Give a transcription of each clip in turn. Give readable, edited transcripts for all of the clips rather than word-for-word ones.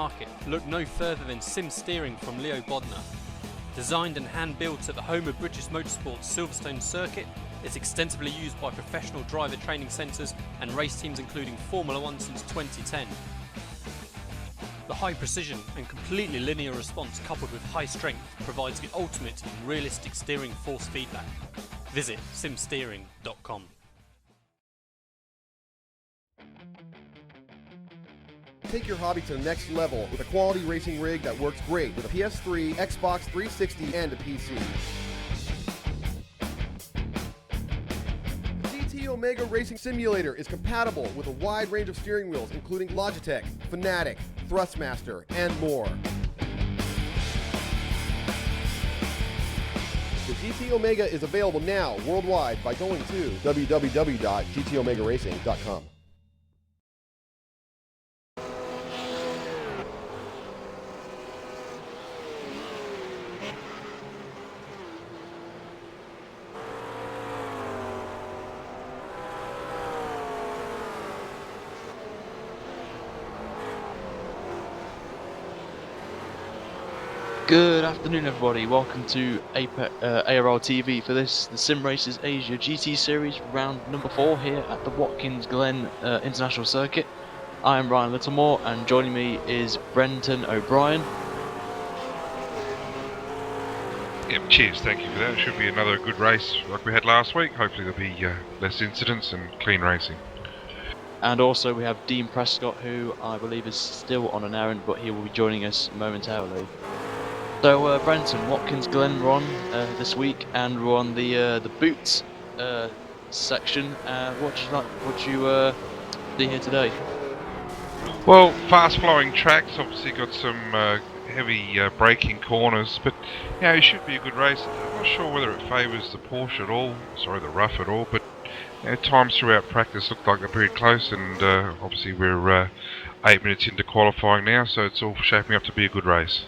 market, look no further than Sim Steering from Leo Bodnar. Designed and hand-built at the home of British Motorsport's Silverstone circuit, it's extensively used by professional driver training centres and race teams including Formula 1 since 2010. The high precision and completely linear response coupled with high strength provides the ultimate in realistic steering force feedback. Visit simsteering.com. Take your hobby to the next level with a quality racing rig that works great with a PS3, Xbox 360, and a PC. GT Omega Racing Simulator is compatible with a wide range of steering wheels including Logitech, Fanatec, Thrustmaster, and more. The GT Omega is available now worldwide by going to www.gtomegaracing.com. Good afternoon everybody, welcome to ARL-TV for the Sim Racers Asia GT Series round number 4 here at the Watkins Glen International Circuit. I am Ryan Littlemore and joining me is Brenton O'Brien. Yep, cheers, thank you for that. It should be another good race like we had last week. Hopefully there'll be less incidents and clean racing. And also we have Dean Prescott, who I believe is still on an errand, but he will be joining us momentarily. So Brenton, Watkins Glen we're on this week, and we're on the boots section. What do you see here today? Well, fast-flowing tracks, obviously got some heavy braking corners, but yeah, it should be a good race. I'm not sure whether it favours the Porsche at all, sorry, the rough at all, but you know, times throughout practice look like they're pretty close, and obviously we're 8 minutes into qualifying now, so it's all shaping up to be a good race.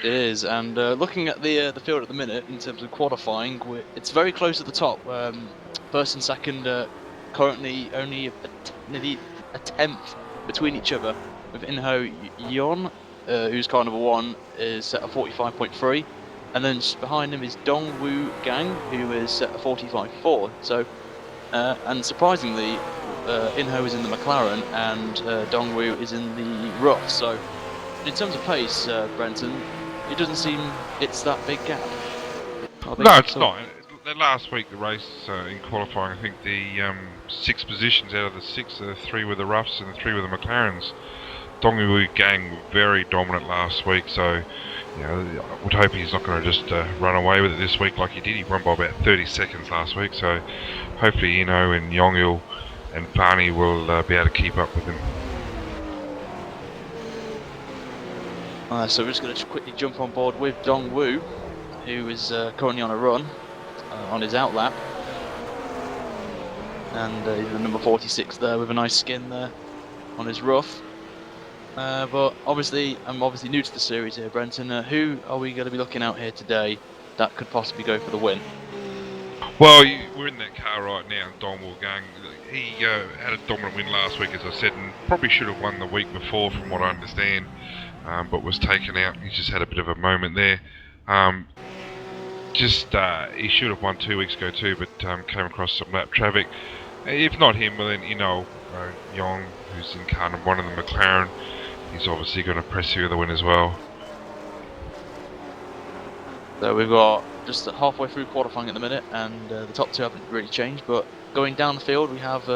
It is, and looking at the field at the minute in terms of qualifying, it's very close at the top. First and second currently only nearly a tenth between each other. With Inho Yon, who's car number 1, is set at 45.3, and then behind him is Dongwoo Gang, who is set at 45.4. So, and surprisingly, Inho is in the McLaren and Dongwoo is in the rough. So, in terms of pace, Brenton, it doesn't seem it's that big gap. No, it's not. Last week the race in qualifying, I think the 6 positions out of the 6, 3 were the roughs and 3 were the McLarens. Dongwoo Gang were very dominant last week, so you know, I would hope he's not going to just run away with it this week like he did. He won by about 30 seconds last week, so hopefully Inho and Yongil and Barney will be able to keep up with him. So we're just going to quickly jump on board with Dongwoo, who is currently on a run on his outlap, and he's the number 46 there with a nice skin there on his rough. But obviously, I'm obviously new to the series here, Brenton. Who are we going to be looking out here today that could possibly go for the win? Well, we're in that car right now, Dongwoo Gang. He had a dominant win last week, as I said, and probably should have won the week before, from what I understand. But was taken out. He just had a bit of a moment there. He should have won 2 weeks ago too, but came across some lap traffic. If not him, well then Yong, who's in car number 1 in the McLaren, he's obviously going to press through the win as well. So we've got just halfway through qualifying at the minute, and the top 2 haven't really changed. But going down the field, we have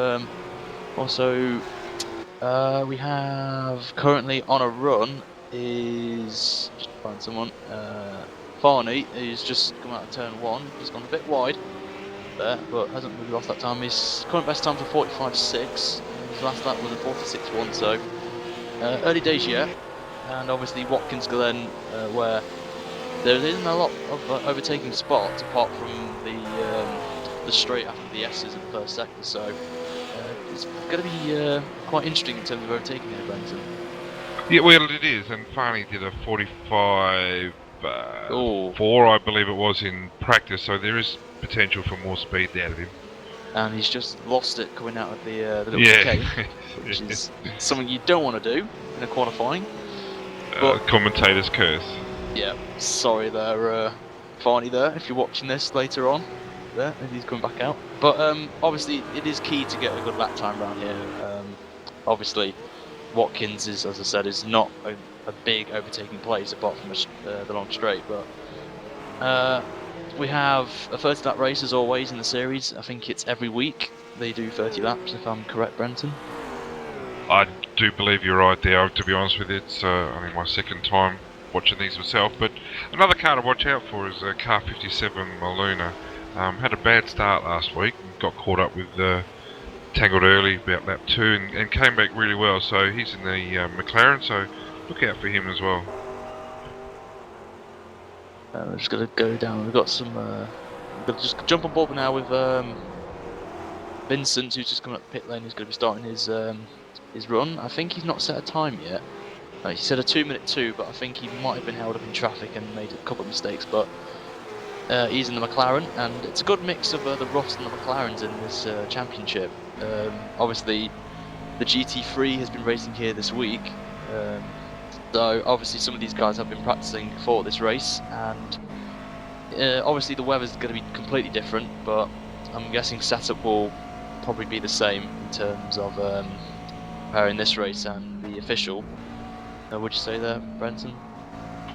we have currently on a run is, just find someone, Farney, who's just come out of turn 1. He's gone a bit wide there, but hasn't really lost that time. His current best time for 45.6. His last lap was a 46.1, so early days yet. And obviously Watkins Glen, where there isn't a lot of overtaking spots apart from the straight after the S's in the first sector, so it's going to be quite interesting in terms of overtaking there, Brenton. Yeah, well, it is, and Farney did a 45.4, I believe it was, in practice, so there is potential for more speed out of him. And he's just lost it coming out of the little chicane, which is something you don't want to do in a qualifying. commentator's curse. Yeah, sorry there, Farney there, if you're watching this later on, there, if he's coming back out. But obviously, it is key to get a good lap time around here. Obviously, Watkins is, as I said, is not a big overtaking place apart from the long straight. But we have a 30 lap race as always in the series. I think it's every week they do 30 laps, if I'm correct, Brenton. I do believe you're right there. To be honest with you, it's only my second time watching these myself. But another car to watch out for is car 57 Maluna. Had a bad start last week and got caught up with tangled early about lap 2 and came back really well. So he's in the McLaren, so look out for him as well. We're just going to go down. We've got some. We're going to just jump on board now with Vincent, who's just coming up the pit lane. He's going to be starting his run. I think he's not set a time yet. He said a 2-minute 2, but I think he might have been held up in traffic and made a couple of mistakes. But he's in the McLaren, and it's a good mix of the Ross and the McLarens in this championship. Obviously, the GT3 has been racing here this week, so obviously some of these guys have been practicing for this race, and obviously the weather's going to be completely different, but I'm guessing setup will probably be the same in terms of preparing this race and the official. Would you say there, Brenton?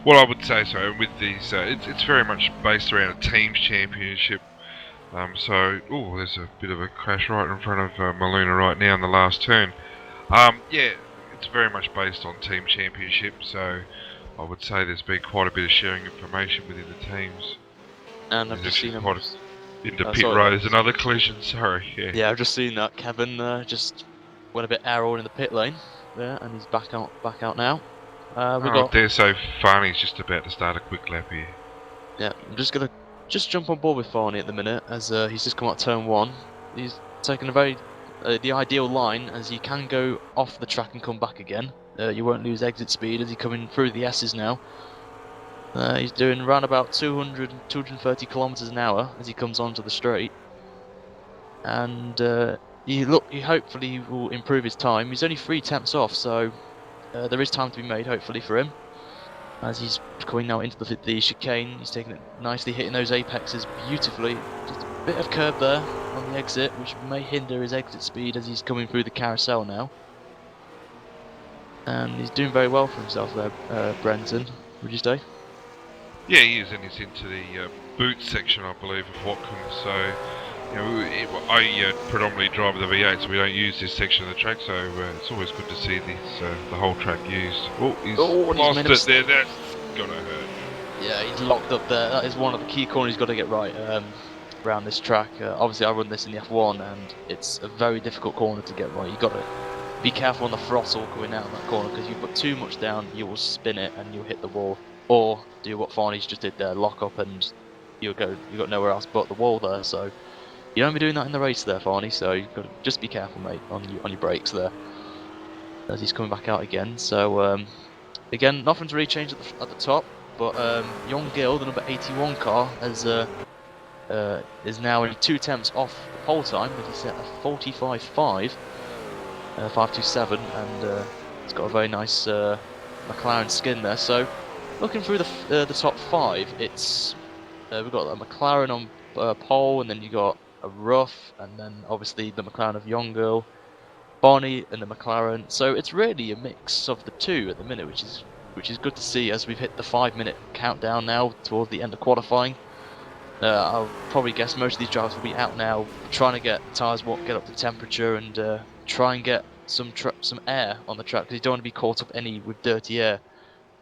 Well, I would say so. With these, it's very much based around a teams championship. So, there's a bit of a crash right in front of Maluna right now in the last turn. Yeah, it's very much based on team championship. So, I would say there's been quite a bit of sharing information within the teams. And I've just seen him. Into pit road, there's another collision. Sorry. Yeah, I've just seen that. Kevin just went a bit arrow in the pit lane there, and he's back out now. Dare say Farney's just about to start a quick lap here. Yeah, I'm just gonna jump on board with Farney at the minute, as he's just come out turn 1. He's taken a very the ideal line, as he can go off the track and come back again. You won't lose exit speed as he's coming through the S's now. He's doing around about 230 kilometers an hour as he comes onto the straight, and he hopefully will improve his time. He's only 3 tenths off, so there is time to be made, hopefully, for him. As he's going now into the chicane, he's taking it nicely, hitting those apexes beautifully. Just a bit of curb there on the exit, which may hinder his exit speed as he's coming through the carousel now. And he's doing very well for himself there, Brenton, would you say? Yeah, he is, and he's into the boot section, I believe, of Watkins. So, I predominantly drive the V8, so we don't use this section of the track. So it's always good to see the whole track used. He's lost it there. That's gotta hurt. Yeah, he's locked up there. That is one of the key corners he's got to get right around this track. Obviously, I run this in the F1, and it's a very difficult corner to get right. You've got to be careful on the throttle going out of that corner, because you put too much down, you will spin it and you'll hit the wall. Or do what Farney's just did there, lock up, and you've got nowhere else but the wall there. So you don't be doing that in the race there, Farney. So you've got to just be careful, mate, on your brakes there as he's coming back out again. So again, nothing's really changed at the top, but Young Gill, the number 81 car, is now in 2 tenths off the pole time, but he's set a 45.5, 527, and it's got a very nice McLaren skin there. So looking through the top 5, it's we've got a McLaren on pole, and then you got a Rough, and then obviously the McLaren of Young Girl, Barney, and the McLaren. So it's really a mix of the two at the minute, which is good to see, as we've hit the 5-minute countdown now toward the end of qualifying. I'll probably guess most of these drivers will be out now, trying to get tyres get up to temperature, and try and get some air on the track, because you don't want to be caught up with dirty air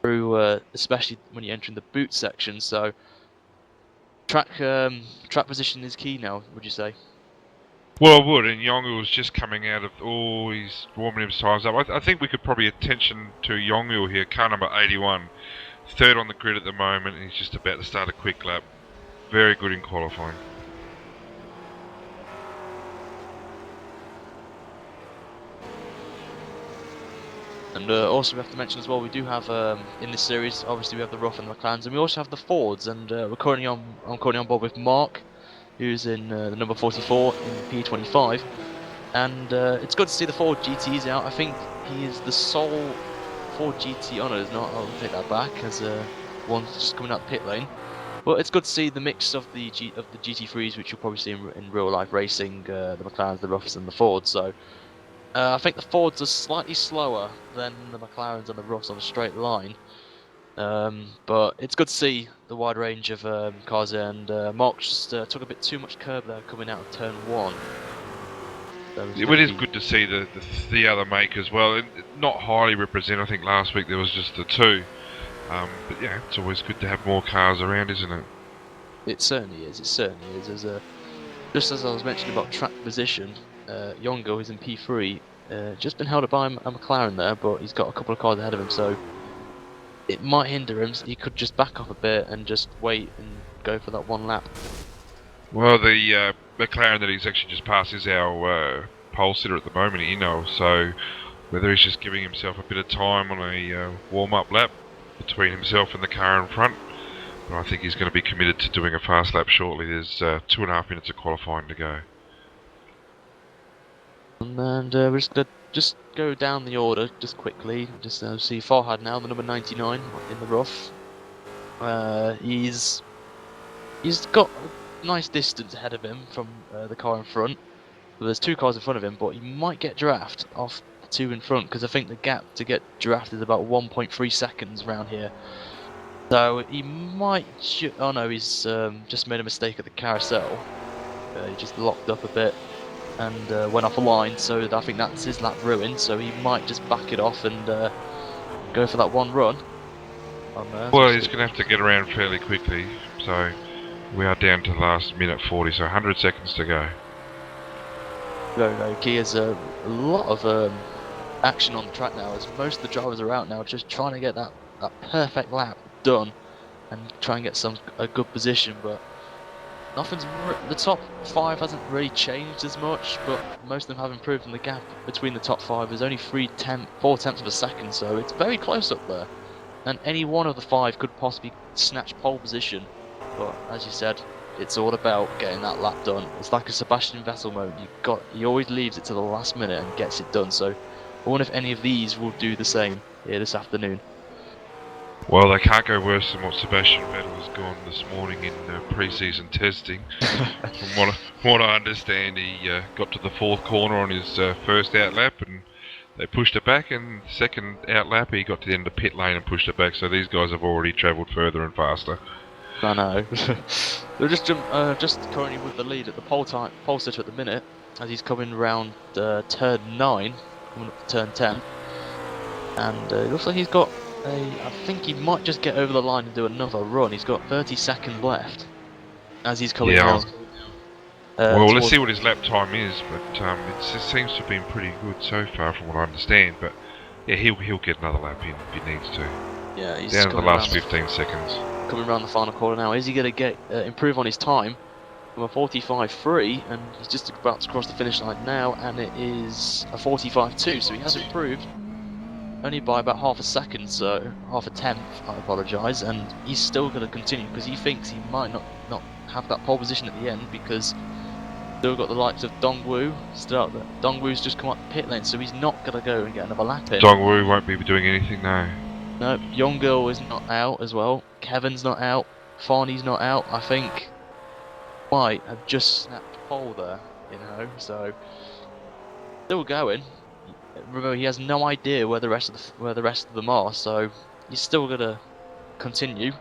through, especially when you're entering the boot section. So track position is key now, would you say? Well, I would, and Yongu was just coming out of, he's warming his tyres up. I think we could probably attention to Yongu here, car number 81, 3rd on the grid at the moment, and he's just about to start a quick lap. Very good in qualifying. And also we have to mention as well, we do have in this series, obviously we have the Rough and the McLarens, and we also have the Fords, and I'm currently on board with Mark, who's in the number 44 in P25, and it's good to see the Ford GTs out. I think he is the sole Ford GT. Oh no, there's not. I'll take that back, as one's just coming out the pit lane. But it's good to see the mix of the GT3s, which you'll probably see in real life racing, the McLarens, the Roughs, and the Fords. So I think the Fords are slightly slower than the McLarens and the Roughs on a straight line. But it's good to see the wide range of cars there, and Mark just took a bit too much curb there coming out of turn 1. It is good to see the other make as well. Not highly represented. I think last week there was just the 2. But yeah, it's always good to have more cars around, isn't it? It certainly is. It certainly is. Just as I was mentioning about track position, Yongo is in P3. Just been held up by a McLaren there, but he's got a couple of cars ahead of him, so it might hinder him. So he could just back off a bit and just wait and go for that one lap. Well, the McLaren that he's actually just passed is our pole sitter at the moment, so whether he's just giving himself a bit of time on a warm-up lap between himself and the car in front. But I think he's going to be committed to doing a fast lap shortly. There's 2.5 minutes of qualifying to go. And we're just going to just go down the order just quickly. Just see Farhad now, the number 99 in the rough. He's got a nice distance ahead of him from the car in front. Well, there's 2 cars in front of him, but he might get draft off 2 in front, because I think the gap to get drafted is about 1.3 seconds around here. So he might. Oh no, he's just made a mistake at the carousel. He just locked up a bit and went off a line. So I think that's his lap ruined. So he might just back it off and go for that one run. Well, he's going to have to get around fairly quickly. So we are down to the last minute 40, so 100 seconds to go. Very, very key. There's a lot of action on the track now, as most of the drivers are out now, just trying to get that perfect lap done and try and get a good position. But the top 5 hasn't really changed as much, but most of them have improved, and the gap between the top 5 is only 4 tenths of a second, so it's very close up there. And any one of the 5 could possibly snatch pole position. But as you said, it's all about getting that lap done. It's like a Sebastian Vettel moment. He always leaves it to the last minute and gets it done. So I wonder if any of these will do the same here this afternoon. Well, they can't go worse than what Sebastian Vettel has gone this morning in pre-season testing. From what I understand, he got to the 4th corner on his first out lap, and they pushed it back, and second out lap he got to the end of the pit lane and pushed it back. So these guys have already travelled further and faster. I know. They're just currently with the lead at the pole sitter at the minute, as he's coming round turn 9, coming up to turn 10, and it looks like he's got I think he might just get over the line and do another run. He's got 30 seconds left as he's coming round. Well, let's see what his lap time is, but it seems to have been pretty good so far from what I understand. But yeah, he'll get another lap in if he needs to. Yeah, he's down to the last 15 seconds. Coming around the final corner now. Is he going to improve on his time from a 45.3, and he's just about to cross the finish line now, and it is a 45.2, so he has improved only by about half a second, so half a tenth, I apologise, and he's still going to continue because he thinks he might not have that pole position at the end, because still got the likes of Dongwu still out there. Dongwu's just come up the pit lane, so he's not going to go and get another lap in. Dongwu won't be doing anything now. No, Yongo is not out as well. Kevin's not out. Farney's not out. I think White have just snapped pole there, so still going. Remember, he has no idea where the rest of them are, so he's still gonna continue.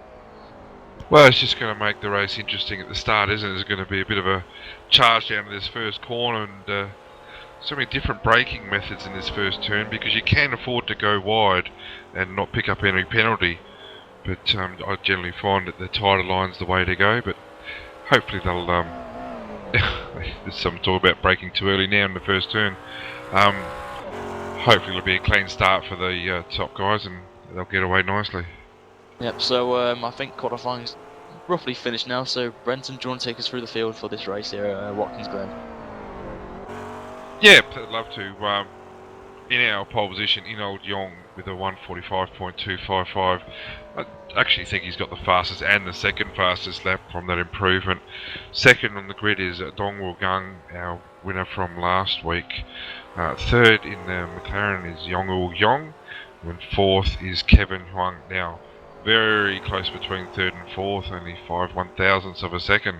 Well, it's just going to make the race interesting at the start, isn't it? There's going to be a bit of a charge down to this first corner, and so many different braking methods in this first turn, because you can afford to go wide and not pick up any penalty. But I generally find that the tighter line's the way to go. But hopefully they'll. There's some talk about braking too early now in the first turn. Hopefully it'll be a clean start for the top guys, and they'll get away nicely. Yep. So I think qualifying's roughly finished now. So Brenton, do you want to take us through the field for this race here at Watkins Glen? Yeah, I'd love to. In our pole position, Inold Yong with a 1:45.255. I actually think he's got the fastest and the second fastest lap from that improvement. Second on the grid is Dongwoo Gang, our winner from last week. Third in the McLaren is Yongwoo Yong. And fourth is Kevin Huang now. Very close between third and fourth, only 5/1000ths of a second.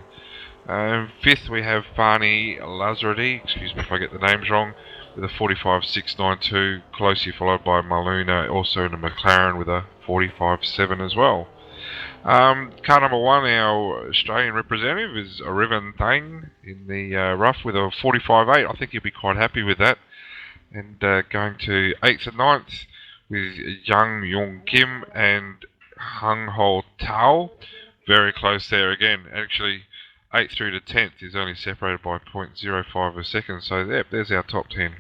Fifth we have Barney Lazardi, excuse me if I get the names wrong, with a 45.692, closely followed by Maluna, also in a McLaren with a 45.7 as well. Car number one, our Australian representative, is Arivan Thang in the rough with a 45.8. I think he'll be quite happy with that. And going to 8th and ninth with Yang Yong Kim and Hung Ho Tao. Very close there again. Actually, 8th through to 10th is only separated by 0.05 of a second. So there's our top 10.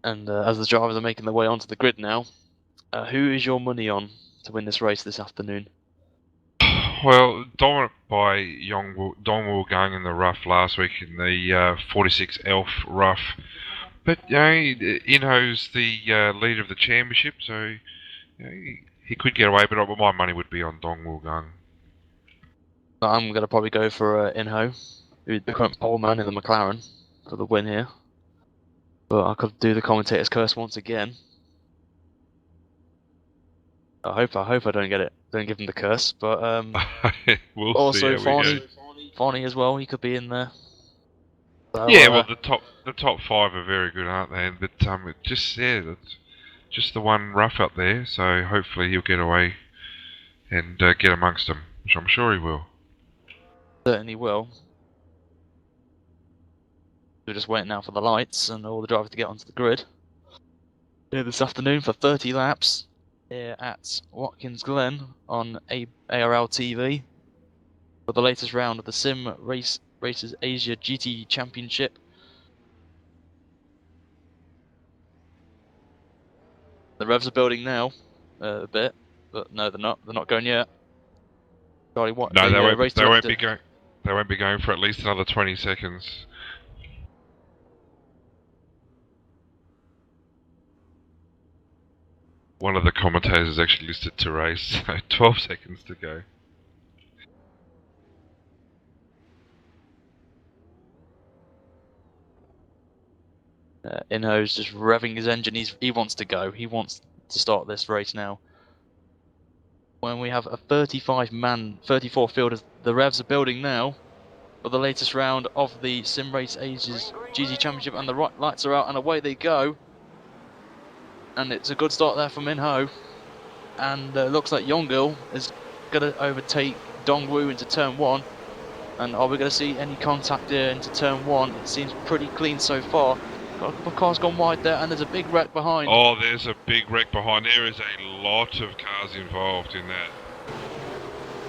And as the drivers are making their way onto the grid now, who is your money on to win this race this afternoon? Well, dominant by Dongwu Gang in the rough last week in the 46 Elf rough. But, you know, Inho's the leader of the championship, so you know, he could get away, but my money would be on Dongwu Gang. I'm going to probably go for Inho, who's the current pole man in the McLaren, for the win here. But I could do the commentator's curse once again. I hope I don't get it. Don't give him the curse. But we'll also see how we go. Fawny as well. He could be in there. So, Yeah, well, the top five are very good, aren't they? But it's just the one rough up there. So hopefully he'll get away and get amongst them, which I'm sure he will. Certainly will. We're just waiting now for the lights and all the drivers to get onto the grid. Here this afternoon for 30 laps here at Watkins Glen on ARL-TV for the latest round of the Sim Races Asia GT Championship. The revs are building now a bit, but no, they're not. They're not going yet. Charlie, what? No, they won't be going. They won't be going for at least another 20 seconds. One of the commentators is actually listed to race, so 12 seconds to go. Inho's just revving his engine. He wants to go. He wants to start this race now. When we have a 34 field, the revs are building now for the latest round of the Sim Race Asia's GT Championship, and the lights are out, and away they go. And it's a good start there from Inho, and looks like Yonggil is going to overtake Dongwu into turn 1. And are we going to see any contact there into turn 1? It seems pretty clean so far. Got a couple of cars gone wide there, and there's a big wreck behind. Oh, there's a big wreck behind. There is a lot of cars involved in that.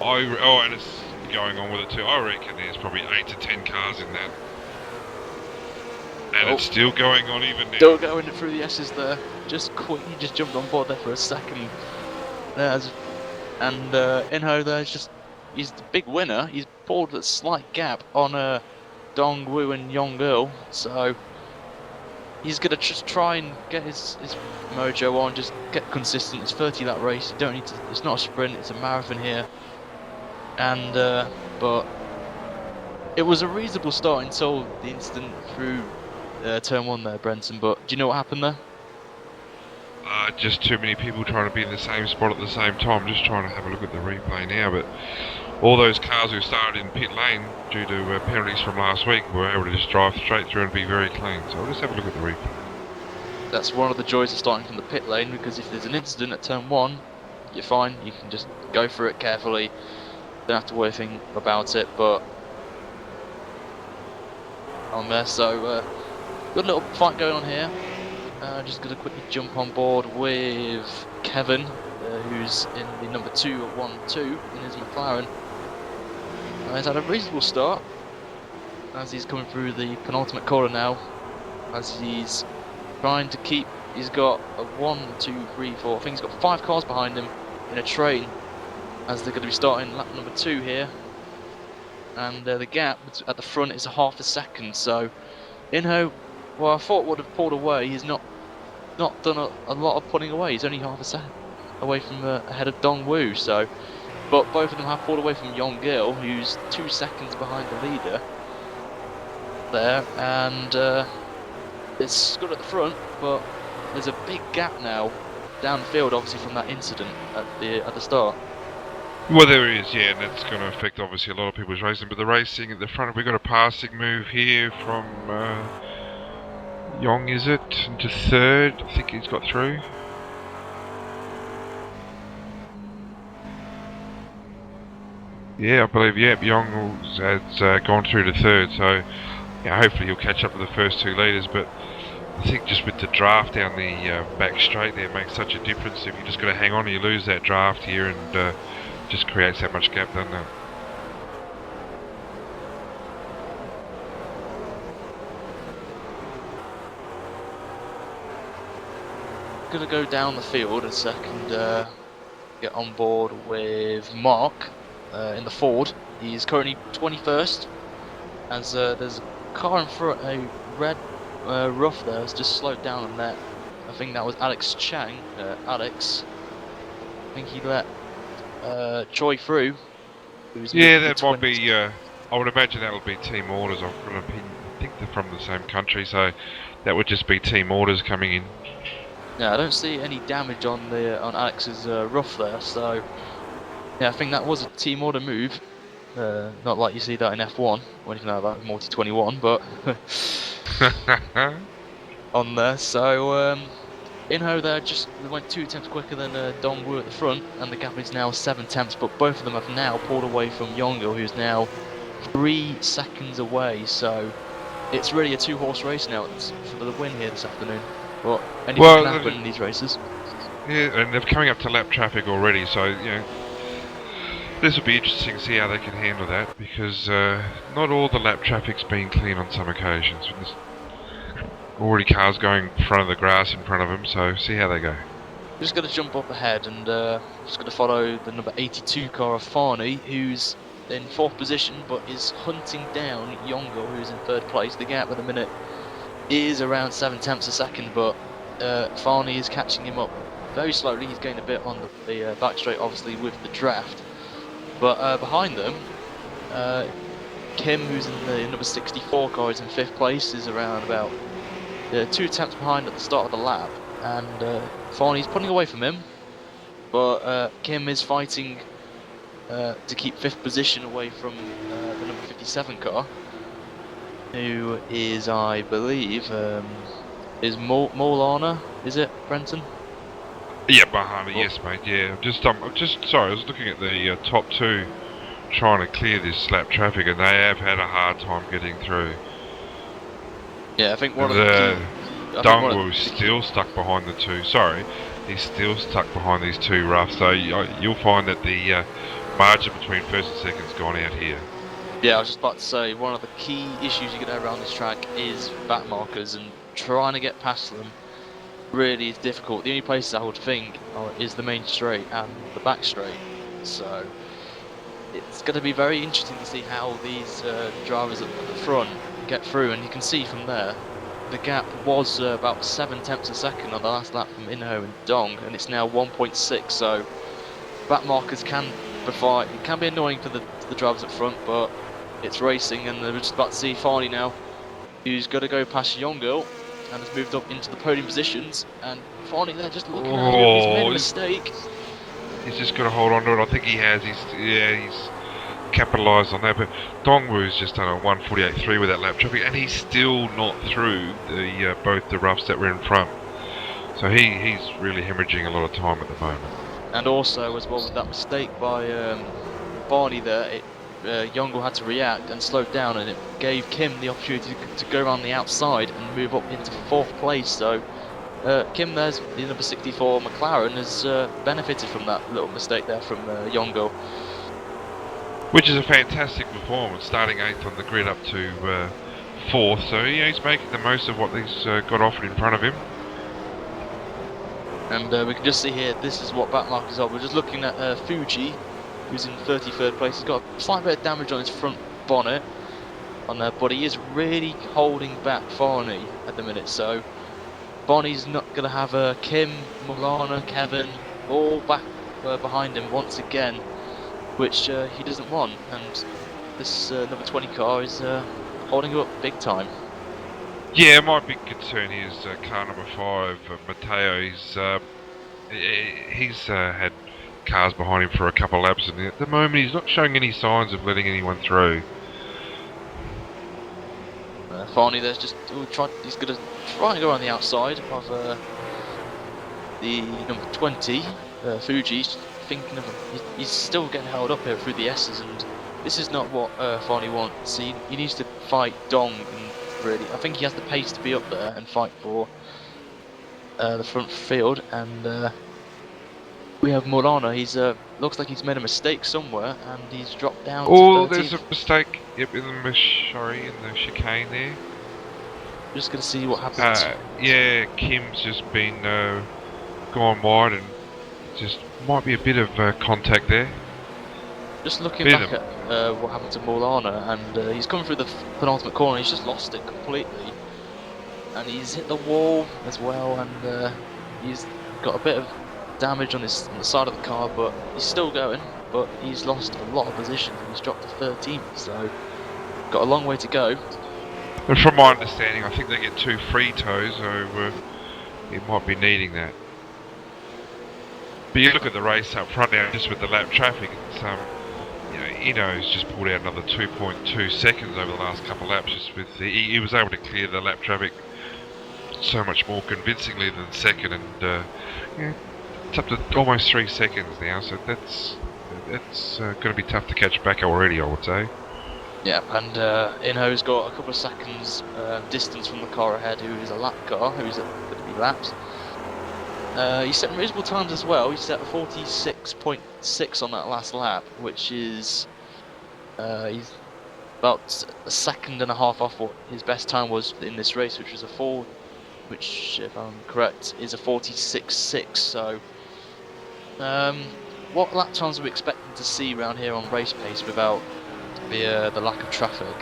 And it's going on with it too. I reckon there's probably 8 to 10 cars in that. And it's still going on even now. Still going through the S's there. Just quick, he just jumped on board there for a second. And Inho there he's the big winner. He's pulled a slight gap on Dongwu and Yonggil, so he's gonna just try and get his mojo on, just get consistent. It's 30 lap race. You don't need to. It's not a sprint. It's a marathon here. And but it was a reasonable start until the incident through turn 1 there, Brenton. But do you know what happened there? Just too many people trying to be in the same spot at the same time. I'm just trying to have a look at the replay now, but all those cars who started in pit lane due to penalties from last week were able to just drive straight through and be very clean. So I'll just have a look at the replay. That's one of the joys of starting from the pit lane, because if there's an incident at turn 1, you're fine. You can just go through it carefully. Don't have to worry anything about it. But on there, so good little fight going on here. Just going to quickly jump on board with Kevin, who's in the number 2 at 1-2 in his McLaren. He's had a reasonable start as he's coming through the penultimate corner now, as he's trying to keep. He's got a 1, 2, 3, 4. I think he's got 5 cars behind him in a train, as they're going to be starting lap number 2 here. And the gap at the front is a half a second. So Inho, well, I thought would have pulled away. He's not not done a lot of pulling away. He's only half a second away from ahead of Dongwoo. So, but both of them have pulled away from Yonggil, who's 2 seconds behind the leader there, and it's good at the front, but there's a big gap now down the field, obviously from that incident at the start. Well, there is, yeah, and that's going to affect obviously a lot of people's racing. But the racing at the front, we've got a passing move here from Yong, is it, into third? I think he's got through. Yeah, I believe, yeah, Yong has gone through to third, so yeah, hopefully he'll catch up with the first 2 leaders. But I think just with the draft down the back straight there makes such a difference. If you just got to hang on, you lose that draft here, and just creates that much gap, doesn't it? Gonna go down the field a second, get on board with Mark in the Ford. He's currently 21st, as there's a car in front, a red rough there has just slowed down on that. I think that was Alex Chang. Alex, I think he let Choi through. Yeah, that might be. I would imagine that'll be team orders. I've got an opinion. I think they're from the same country, so that would just be team orders coming in. Yeah, I don't see any damage on Alex's rough there, so yeah, I think that was a team order move. Not like you see that in F1 or anything like that, Multi 21, but on there. So Inho there just went 2 attempts quicker than Dongwoo at the front, and the gap is now 7 attempts. But both of them have now pulled away from Yonggil, who's now 3 seconds away. So it's really a 2-horse race now for the win here this afternoon. But anything can happen in these races. Yeah, and they're coming up to lap traffic already, so you know this will be interesting to see how they can handle that, because not all the lap traffic's been clean on some occasions. There's already cars going in front of the grass in front of them, so see how they go. We're just going to jump up ahead and just going to follow the number 82 car of Farney, who's in 4th position but is hunting down Yonggil, who's in 3rd place. The gap at the minute is around 7 tenths a second, but Farney is catching him up very slowly. He's gained a bit on the back straight, obviously, with the draft. But behind them, Kim, who's in the number 64 car, is in 5th place, is around about 2 attempts behind at the start of the lap, and Farney's pulling away from him, but Kim is fighting to keep 5th position away from the number 57 car, who is, I believe, is Molana, is it, Brenton? Yeah, Bahama, yes mate, yeah. I'm just sorry, I was looking at the top 2 trying to clear this lap traffic, and they have had a hard time getting through. Yeah, I think one of the Dongwoo's still stuck behind the 2. Sorry, he's still stuck behind these 2 roughs. So you'll find that the margin between 1st and 2nd's gone out here. Yeah, I was just about to say, one of the key issues you're going to have around this track is back markers, and trying to get past them really is difficult. The only places I would think is the main straight and the back straight. So it's going to be very interesting to see how these drivers at the front get through, and you can see from there the gap was about 7 tenths a second on the last lap from Inho and Dong, and it's now 1.6. So back markers can be annoying for the drivers up front, but it's racing, and we're just about to see Farney now, who's going to go past Yonggil and has moved up into the podium positions, and Farney there just looking at him. He's made a mistake. He's just got to hold on to it. I think he has. He's capitalised on that, but Dongwoo's just done a 1:48.3 with that lap traffic, and he's still not through the both the roughs that were in front. So he's really hemorrhaging a lot of time at the moment. And also, as well, with that mistake by Barney there, Yonggil had to react and slow down, and it gave Kim the opportunity to go around the outside and move up into 4th place. So Kim, there's the number 64 McLaren, has benefited from that little mistake there from Yonggil. Which is a fantastic performance, starting 8th on the grid up to 4th. So yeah, he's making the most of what he's got offered in front of him. And we can just see here, this is what back markers are. We're just looking at Fuji, who's in 33rd place. He's got a slight bit of damage on his front bonnet on there, but he is really holding back Farney at the minute. So Bonnie's not going to have Kim, Milana, Kevin all back behind him once again, which he doesn't want, and this number 20 car is holding him up big time. Yeah, my big concern is car number 5, Matteo. He's had cars behind him for a couple of laps, and at the moment he's not showing any signs of letting anyone through. Finally, he's going to try and go around the outside of the number 20, Fuji. Thinking of he's still getting held up here through the S's, and this is not what Farney wants. He needs to fight Dong, and really, I think he has the pace to be up there and fight for the front field. And we have Morana. He's looks like he's made a mistake somewhere, and he's dropped down. Oh, to 13th. there's a mistake. Yep, in the chicane there. Just gonna see what happens. Yeah, Kim's just been gone wide, and just might be a bit of contact there. Just looking back at what happened to Morana, and he's coming through the penultimate corner. He's just lost it completely, and he's hit the wall as well, and he's got a bit of damage on the side of the car, but he's still going. But he's lost a lot of position, and he's dropped to 13th, so got a long way to go. And from my understanding, I think they get 2 free toes, so he might be needing that. But you look at the race up front now, just with the lap traffic, it's, Ino's just pulled out another 2.2 seconds over the last couple of laps. Just with he was able to clear the lap traffic so much more convincingly than second, and it's up to almost 3 seconds now. So that's going to be tough to catch back already, I would say. Yeah, and Inho's got a couple of seconds distance from the car ahead, who is a lap car, who's going to be laps. He set reasonable times as well. He set 46.6 on that last lap, which is he's about a second and a half off what his best time was in this race, which was which, if I'm correct, is a 46.6. So, what lap times are we expecting to see around here on race pace without the lack of traffic?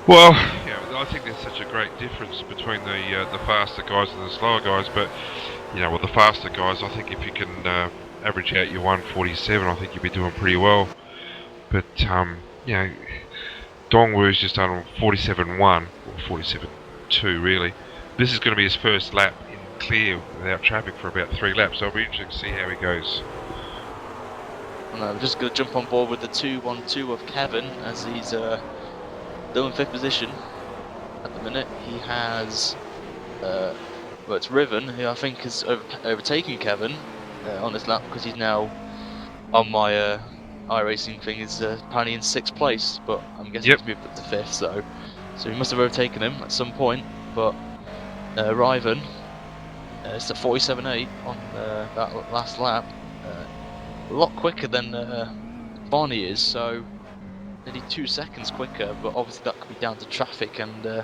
Well, I think there's such a great difference between the faster guys and the slower guys. But with the faster guys, I think if you can average out your 147, I think you'll be doing pretty well. But Dongwoo's just done 47.1 or 47.2 really. This is going to be his first lap in clear without traffic for about 3 laps. So I'll be interested to see how he goes. And I'm just going to jump on board with the 2-1-2 of Kevin, as he's still in 5th position at the minute. He has, it's Riven, who I think is overtaking Kevin on this lap, because he's now on my iRacing thing, is apparently in 6th place, but I'm guessing he's moved up to 5th, so he must have overtaken him at some point. But Riven is at 47.8 on that last lap. A lot quicker than Barney is, so nearly 2 seconds quicker, but obviously that could be down to traffic, and so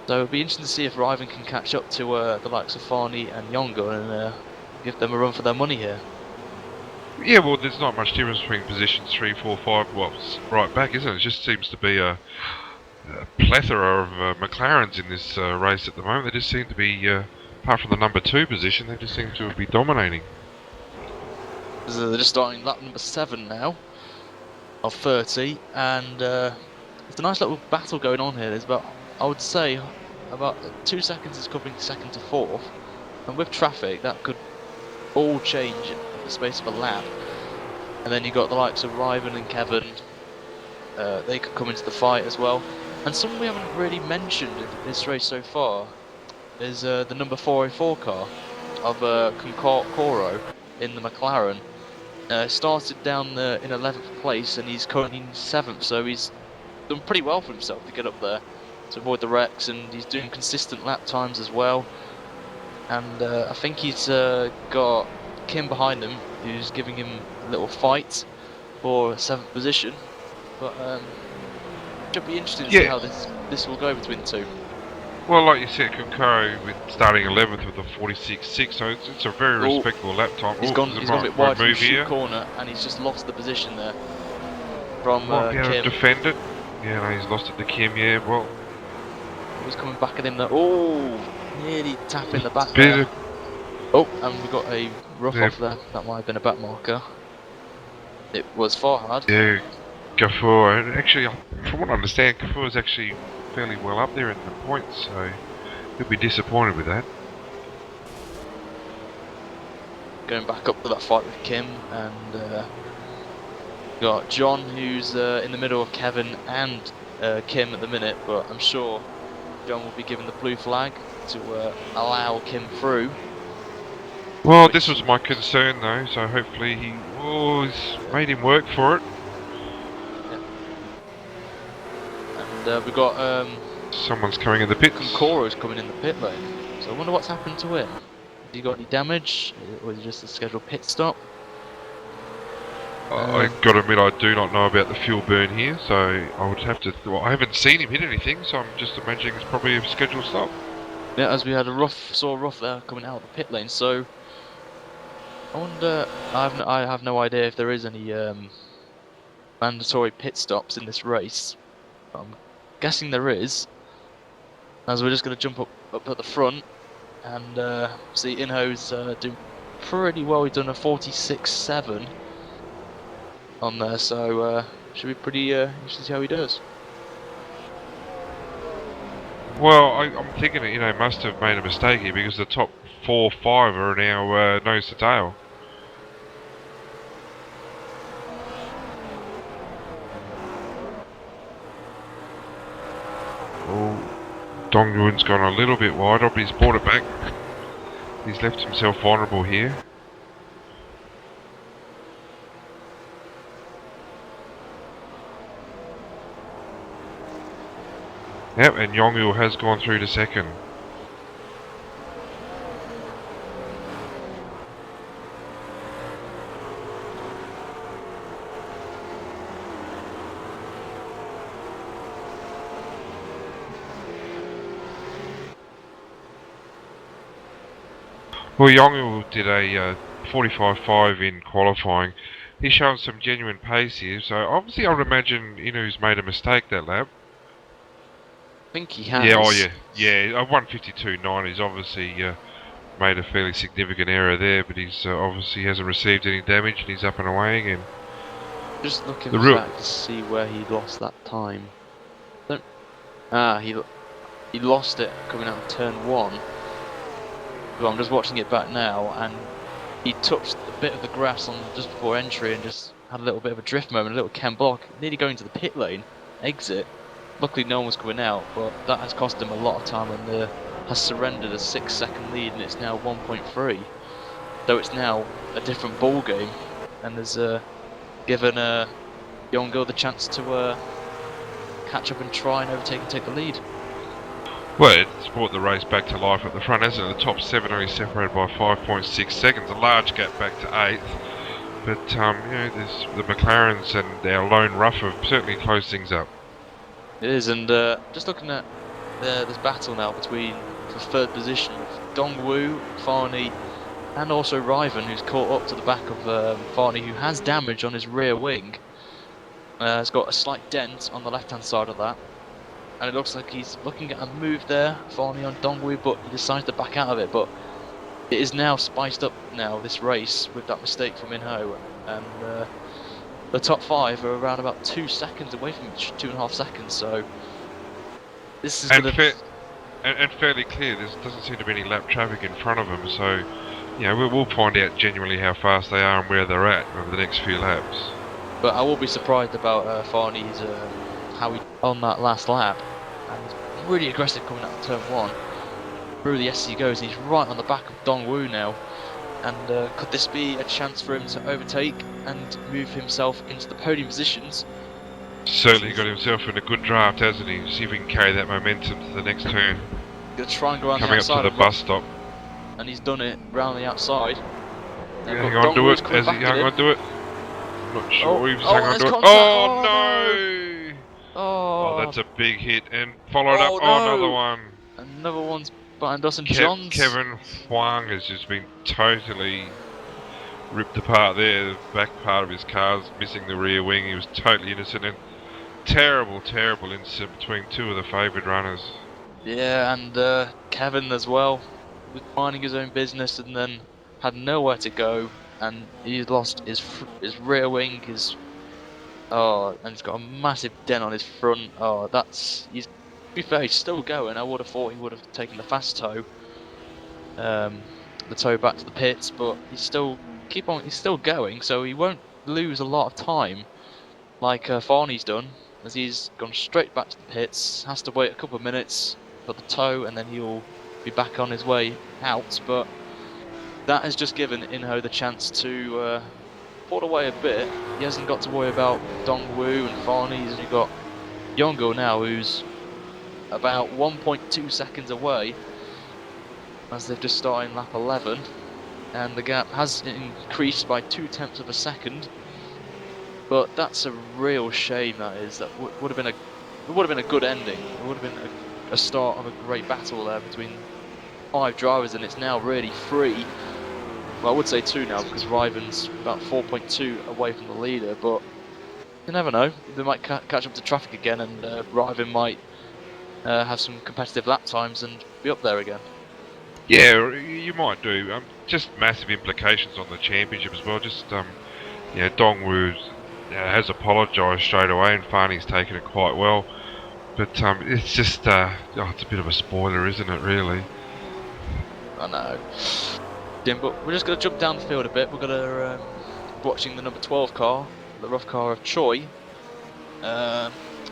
it'll be interesting to see if Riven can catch up to the likes of Farney and Yonga and give them a run for their money here. Yeah, well, there's not much difference between positions 3, 4, 5, well, right back, isn't it? It just seems to be a plethora of McLarens in this race at the moment. They just seem to be, apart from the number 2 position, they just seem to be dominating. So they're just starting lap number 7 now of 30, and there's a nice little battle going on here. There's about, I would say, about 2 seconds is covering 2nd to 4th, and with traffic that could all change in the space of a lap. And then you've got the likes of Riven and Kevin, they could come into the fight as well. And someone we haven't really mentioned in this race so far is the number 404 car of Concoro in the McLaren. Started down in 11th place, and he's currently in 7th, so he's done pretty well for himself to get up there to avoid the wrecks, and he's doing consistent lap times as well. And I think he's got Kim behind him, who's giving him a little fight for 7th position. But it should be interesting to see how this will go between the two. Well, like you said, Concaro with starting 11th with a 46.6, so it's a very respectable lap time. He's gone a bit wide from the shoot corner, and he's just lost the position there from Might be able Kim. to defend it. Yeah, no, he's lost it to Kim, yeah, well. was coming back at him there. Oh, nearly tapping the back Bit there. of- Oh, and we got a rough Yeah. off there. That might have been a back marker. It was far hard. Yeah, Gafour. And actually, from what I understand, Gafour is actually fairly well up there in the points, so he'll be disappointed with that. Going back up to that fight with Kim, and got John, who's in the middle of Kevin and Kim at the minute, but I'm sure John will be given the blue flag to allow Kim through. Well, this was my concern though, so hopefully he's made him work for it. And we've got Someone's coming in the pits. Concoro's coming in the pit lane, so I wonder what's happened to him. Has he got any damage, or is it just a scheduled pit stop? I gotta admit, I do not know about the fuel burn here, so I would have to. Well, I haven't seen him hit anything, so I'm just imagining it's probably a scheduled stop. Yeah, as we had saw a rough there coming out of the pit lane, so I wonder. I have no idea if there is any mandatory pit stops in this race. I'm guessing there is. As we're just going to jump up at the front and see Inho's doing pretty well. He's done a 46.7 on there, so should be pretty interesting to see how he does. Well, I'm thinking that, must have made a mistake here because the top 4 or 5 are now nose to tail. Oh, Dongyun's gone a little bit wide, but he's brought it back. He's left himself vulnerable here. Yep, and Yongil has gone through to second. Well, Yongil did a 45.5 in qualifying. He's shown some genuine pace here, so obviously I would imagine Inu's made a mistake that lap. I think he has. Yeah, oh yeah, 152.9. He's obviously made a fairly significant error there, but he's obviously hasn't received any damage, and he's up and away again. Just looking The back to see where he lost that time. He lost it coming out of turn 1. Well, I'm just watching it back now, and he touched a bit of the grass on just before entry and just had a little bit of a drift moment, a little chem block, nearly going to the pit lane exit. Luckily no one was coming out, but that has cost him a lot of time and has surrendered a 6-second lead, and it's now 1.3. So it's now a different ball game, and has given Yongo the chance to catch up and try and overtake and take the lead. Well, it's brought the race back to life at the front, hasn't it? The top 7 only separated by 5.6 seconds, a large gap back to 8th. But, there's the McLarens and our lone rough have certainly closed things up. It is, and just looking at this battle now between the 3rd position of Dongwu, Farney, and also Riven, who's caught up to the back of Farney, who has damage on his rear wing. Has got a slight dent on the left-hand side of that. And it looks like he's looking at a move there, Farney on Dongwu, but he decides to back out of it. But it is now spiced up now, this race, with that mistake from Inho. And the top 5 are around about 2 seconds away from each, 2.5 seconds. So this is and fairly clear, there doesn't seem to be any lap traffic in front of them. So, we'll find out genuinely how fast they are and where they're at over the next few laps. But I will be surprised about Farney's how he on that last lap, and he's really aggressive coming out of turn 1. Through the SC goes, and he's right on the back of Dongwu now. And could this be a chance for him to overtake and move himself into the podium positions? Certainly got himself in a good draft, hasn't he? See if he can carry that momentum to the next turn. Gonna try and go around the Coming up outside to the bus stop. and he's done it round the outside. Yeah, hang on to it. As he hang on to it. I'm not sure he was hanging on to it. contact. Oh no! Oh, Oh, that's a big hit, and followed up. no. Oh, another one. Another one's behind us, and John's. Kevin Huang has just been totally ripped apart there. The back part of his car's missing the rear wing. He was totally innocent, and terrible incident between 2 of the favoured runners. Yeah, and Kevin as well was minding his own business and then had nowhere to go, and he lost his rear wing, and he's got a massive dent on his front. Oh, to be fair, he's still going. I would have thought he would have taken the fast tow, the tow back to the pits, but he's still going, so he won't lose a lot of time like Farney's done, as he's gone straight back to the pits. Has to wait a couple of minutes for the tow, and then he'll be back on his way out. But that has just given Inho the chance to pull away a bit. He hasn't got to worry about Dongwu and Farney. He's only got Yongo now, who's about 1.2 seconds away, as they've just started in lap 11, and the gap has increased by 0.2 of a second. But that's a real shame. That is. That would have been a good ending. It would have been a start of a great battle there between 5 drivers, and it's now really 3. Well, I would say 2 now, because Riven's about 4.2 away from the leader. But you never know. They might catch up to traffic again, and Riven might have some competitive lap times and be up there again. Yeah, you might do. Just massive implications on the championship as well. Just Dongwu has apologised straight away, and Farney's taken it quite well. But it's just it's a bit of a spoiler, isn't it? Really. I know. Yeah, but we're just going to jump down the field a bit. We're going to watching the number 12 car, the rough car of Choi.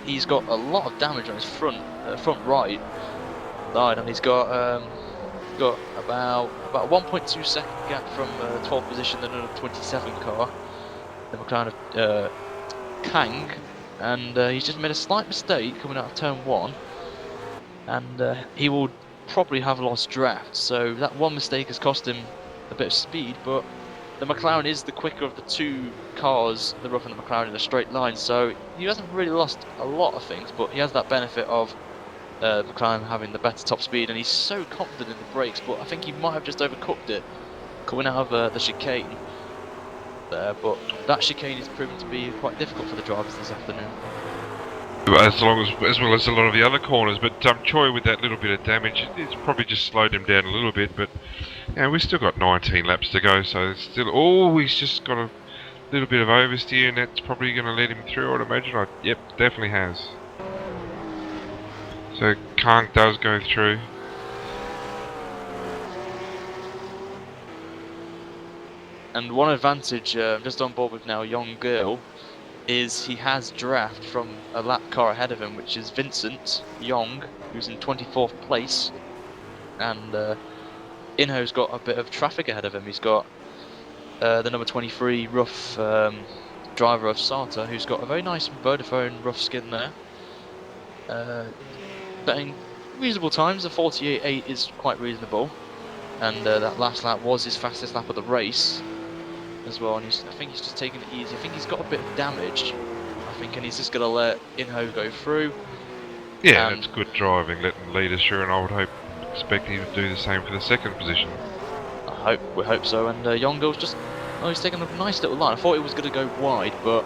He's got a lot of damage on his front right side, and he's got about 1.2 second gap from 12th position, the number 27 car, the McLaren of Kang, and he's just made a slight mistake coming out of turn 1, and he will probably have lost draft. So that one mistake has cost him a bit of speed, but the McLaren is the quicker of the 2 cars, the rough and the McLaren, in a straight line, so he hasn't really lost a lot of things, but he has that benefit of McLaren having the better top speed, and he's so confident in the brakes, but I think he might have just overcooked it coming out of the chicane there. But that chicane is proving to be quite difficult for the drivers this afternoon. As well as a lot of the other corners, but Choi with that little bit of damage, it's probably just slowed him down a little bit. But we've still got 19 laps to go, so it's still. He's just got a little bit of oversteer, and that's probably going to let him through, I'd imagine. Yep, definitely has. So Kang does go through. And one advantage I'm just on board with now, Young Girl, is he has draft from a lap car ahead of him, which is Vincent Young, who's in 24th place, and Inho's got a bit of traffic ahead of him. He's got the number 23 rough driver of Sata, who's got a very nice Vodafone rough skin there. Betting reasonable times. The 48.8 is quite reasonable, and that last lap was his fastest lap of the race as well. And I think he's just taking it easy. I think he's got a bit of damage, and he's just going to let Inho go through. Yeah, that's good driving, letting lead us through, and I would expect him to do the same for the second position. We hope so. And Yongo's just, he's taking a nice little line. I thought he was going to go wide, but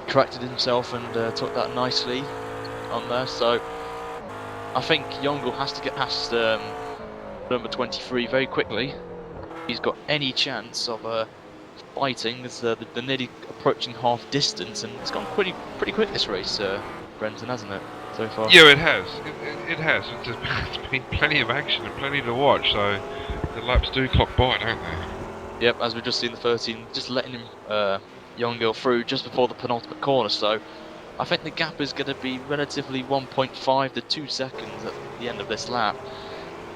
corrected himself and took that nicely on there. So I think Yongo has to get past number 23 very quickly. He's got any chance of fighting, as they're nearly approaching half distance, and it's gone pretty quick this race, Brenton, hasn't it, so far? Yeah, it has. It has. It's been plenty of action and plenty to watch, so the laps do clock by, don't they? Yep, as we've just seen the 13, just letting him Yongo through just before the penultimate corner, so I think the gap is going to be relatively 1.5 to 2 seconds at the end of this lap.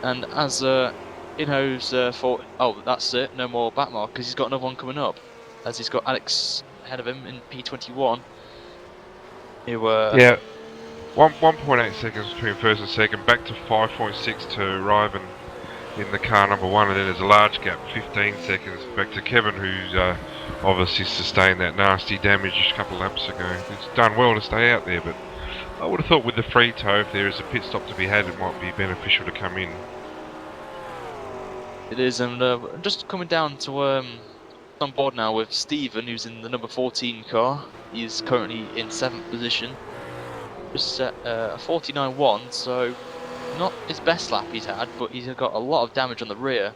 And as Inho's thought, that's it, no more back mark, because he's got another one coming up, as he's got Alex ahead of him in P21. Yeah, 1.8 seconds between first and second, back to 5.6 to Riven in the car number 1, and then there's a large gap, 15 seconds back to Kevin, who's obviously sustained that nasty damage a couple of laps ago. It's done well to stay out there, but I would have thought with the free tow, if there is a pit stop to be had, it might be beneficial to come in. It is, and just coming down to on board now with Stephen, who's in the number 14 car. He's currently in 7th position. just set a 49.1, so not his best lap he's had, but he's got a lot of damage on the rear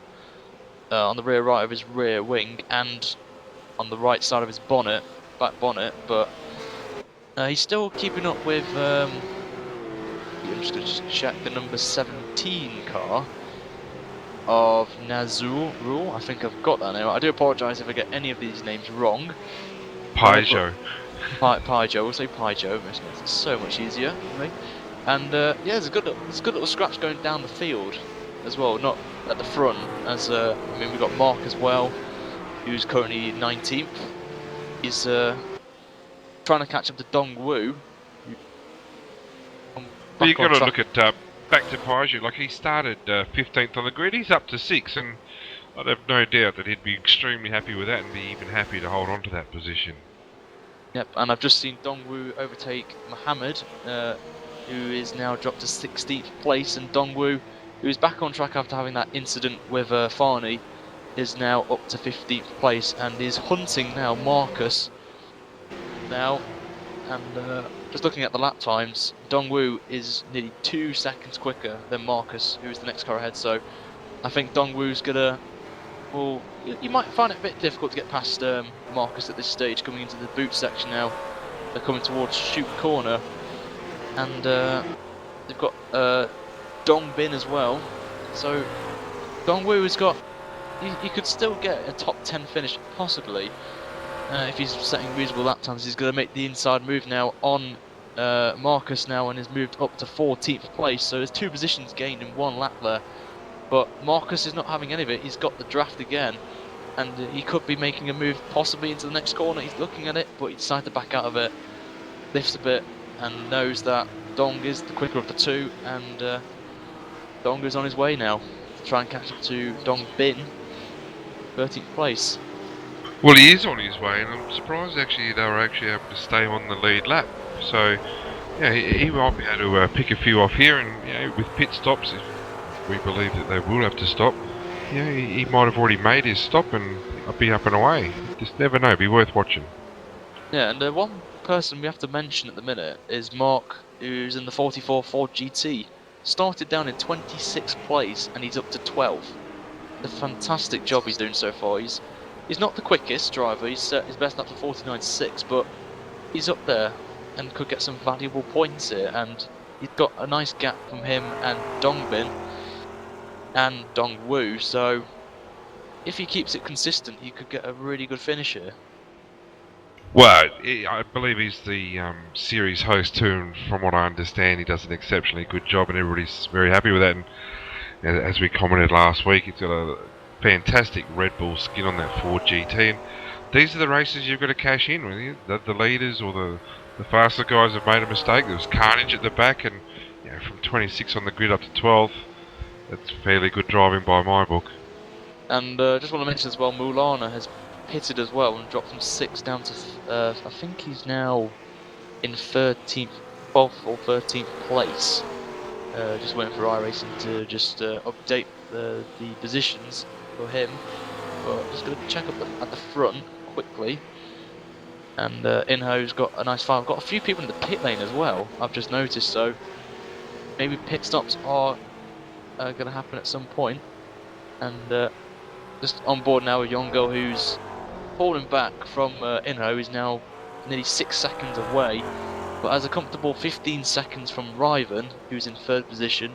right of his rear wing and on the right side of his back bonnet, but he's still keeping up with, I'm just going to check the number 17 car of Nazul. I think I've got that now. I do apologise if I get any of these names wrong. Peugeot. Peugeot, we'll say Peugeot, makes it so much easier for me. And yeah, there's a good little scratch going down the field as well, not at the front, as I mean, we've got Mark as well, who's currently 19th. He's trying to catch up to Dong Wu. But you've got to look at back to Peugeot. Like, he started 15th on the grid. He's up to 6th, and I'd have no doubt that he'd be extremely happy with that, and be even happy to hold on to that position. Yep, and I've just seen Dong Wu overtake Mohammed, who is now dropped to 16th place, and Dong Wu, who is back on track after having that incident with Farney, is now up to 15th place and is hunting now Marcus now. And just looking at the lap times, Dong Wu is nearly 2 seconds quicker than Marcus, who is the next car ahead. So I think Dong Wu's gonna, well, you might find it a bit difficult to get past Marcus at this stage, coming into the boot section now. They're coming towards Chute Corner, and they've got Dong Bin as well. So Dong Wu has got, he could still get a top 10 finish possibly. If he's setting reasonable lap times, he's going to make the inside move now on Marcus now, and has moved up to 14th place. So there's 2 positions gained in 1 lap there. But Marcus is not having any of it. He's got the draft again, and he could be making a move possibly into the next corner. He's looking at it, but he decided to back out of it, lifts a bit, and knows that Dong is the quicker of the 2, and Dong is on his way now to try and catch up to Dong Bin, 13th place. Well, he is on his way, and I'm surprised actually they were actually able to stay on the lead lap. So, yeah, he might be able to pick a few off here, and you know, with pit stops, if we believe that they will have to stop, you know, he might have already made his stop and be up and away. Just never know. Be worth watching. Yeah, and one person we have to mention at the minute is Mark, who's in the 44 Ford GT. Started down in 26th place, and he's up to 12th. A fantastic job he's doing so far. He's not the quickest driver, he's set his best lap to 49.6, but he's up there and could get some valuable points here, and he's got a nice gap from him and Dongbin and Dong Wu, so if he keeps it consistent, he could get a really good finish here. Well, I believe he's the series host too, and from what I understand, he does an exceptionally good job, and everybody's very happy with that. And as we commented last week, he's got a fantastic Red Bull skin on that Ford GT, and these are the races you've got to cash in with. The leaders or the faster guys have made a mistake. There was carnage at the back, and you know, from 26 on the grid up to 12, that's fairly good driving by my book. And just want to mention as well, Mulana has pitted as well and dropped from 6th down to I think he's now in 12th or 13th place. Just waiting for iRacing to just update the positions for him, but just going to check up at the front quickly. And Inho's got a nice file. Got a few people in the pit lane as well, I've just noticed, so maybe pit stops are going to happen at some point. And just on board now with Yongo, who's falling back from Inho. He's now nearly 6 seconds away, but has a comfortable 15 seconds from Riven, who's in 3rd position.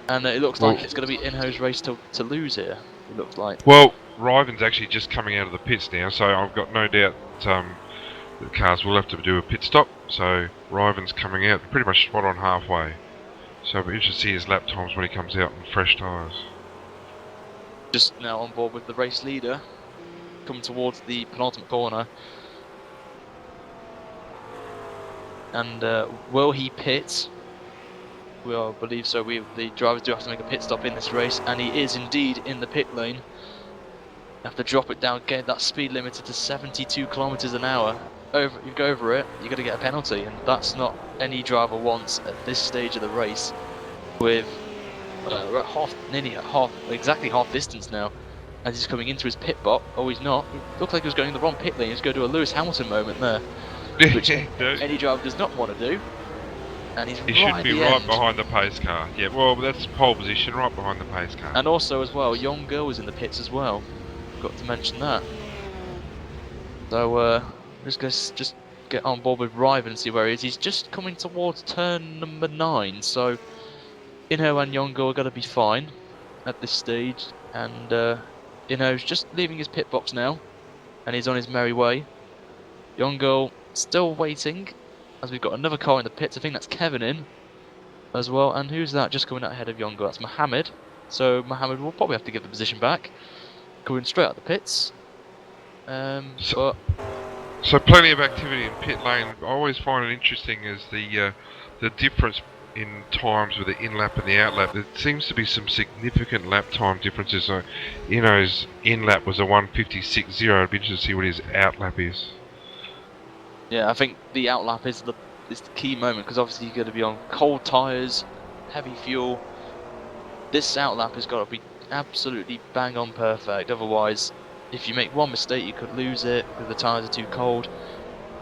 And it looks like it's going to be Inho's race to lose here, it looks like. Well, Riven's actually just coming out of the pits now, so I've got no doubt the cars will have to do a pit stop. So Riven's coming out pretty much spot on halfway. So it'll be interesting to see his lap times when he comes out on fresh tyres. Just now on board with the race leader, coming towards the penultimate corner. And will he pit? Well, I believe so. The drivers do have to make a pit stop in this race, and he is indeed in the pit lane. You have to drop it down, get that speed limited to 72 kilometers an hour. You go over it, you're going to get a penalty, and that's not any driver wants at this stage of the race. With exactly half distance now, as he's coming into his pit bot. Oh, he's not. It looked like he was going the wrong pit lane. He's going to do a Lewis Hamilton moment there, which any driver does not want to do. and he's He right should at be the right end. behind the pace car. Yeah, well, that's pole position, right behind the pace car. And also as well, Young Girl was in the pits as well. Got to mention that. So just get on board with Riven and see where he is. He's just coming towards turn number 9, so Inho and Young Girl are going to be fine at this stage. And Inho's just leaving his pit box now, and he's on his merry way. Young Girl still waiting, as we've got another car in the pits. I think that's Kevin in as well. And who's that just coming out ahead of Young Girl? That's Mohammed. So Mohammed will probably have to give the position back. Going straight out the pits. But So plenty of activity in pit lane. I always find it interesting is the difference in times with the in-lap and the out-lap. There seems to be some significant lap time differences. So, his in-lap was a 1:56.0. I'd be interested to see what his out-lap is. yeah, I think the outlap is the key moment, because obviously you're going to be on cold tyres, heavy fuel. This outlap has got to be absolutely bang on perfect. Otherwise, if you make one mistake, you could lose it because the tyres are too cold.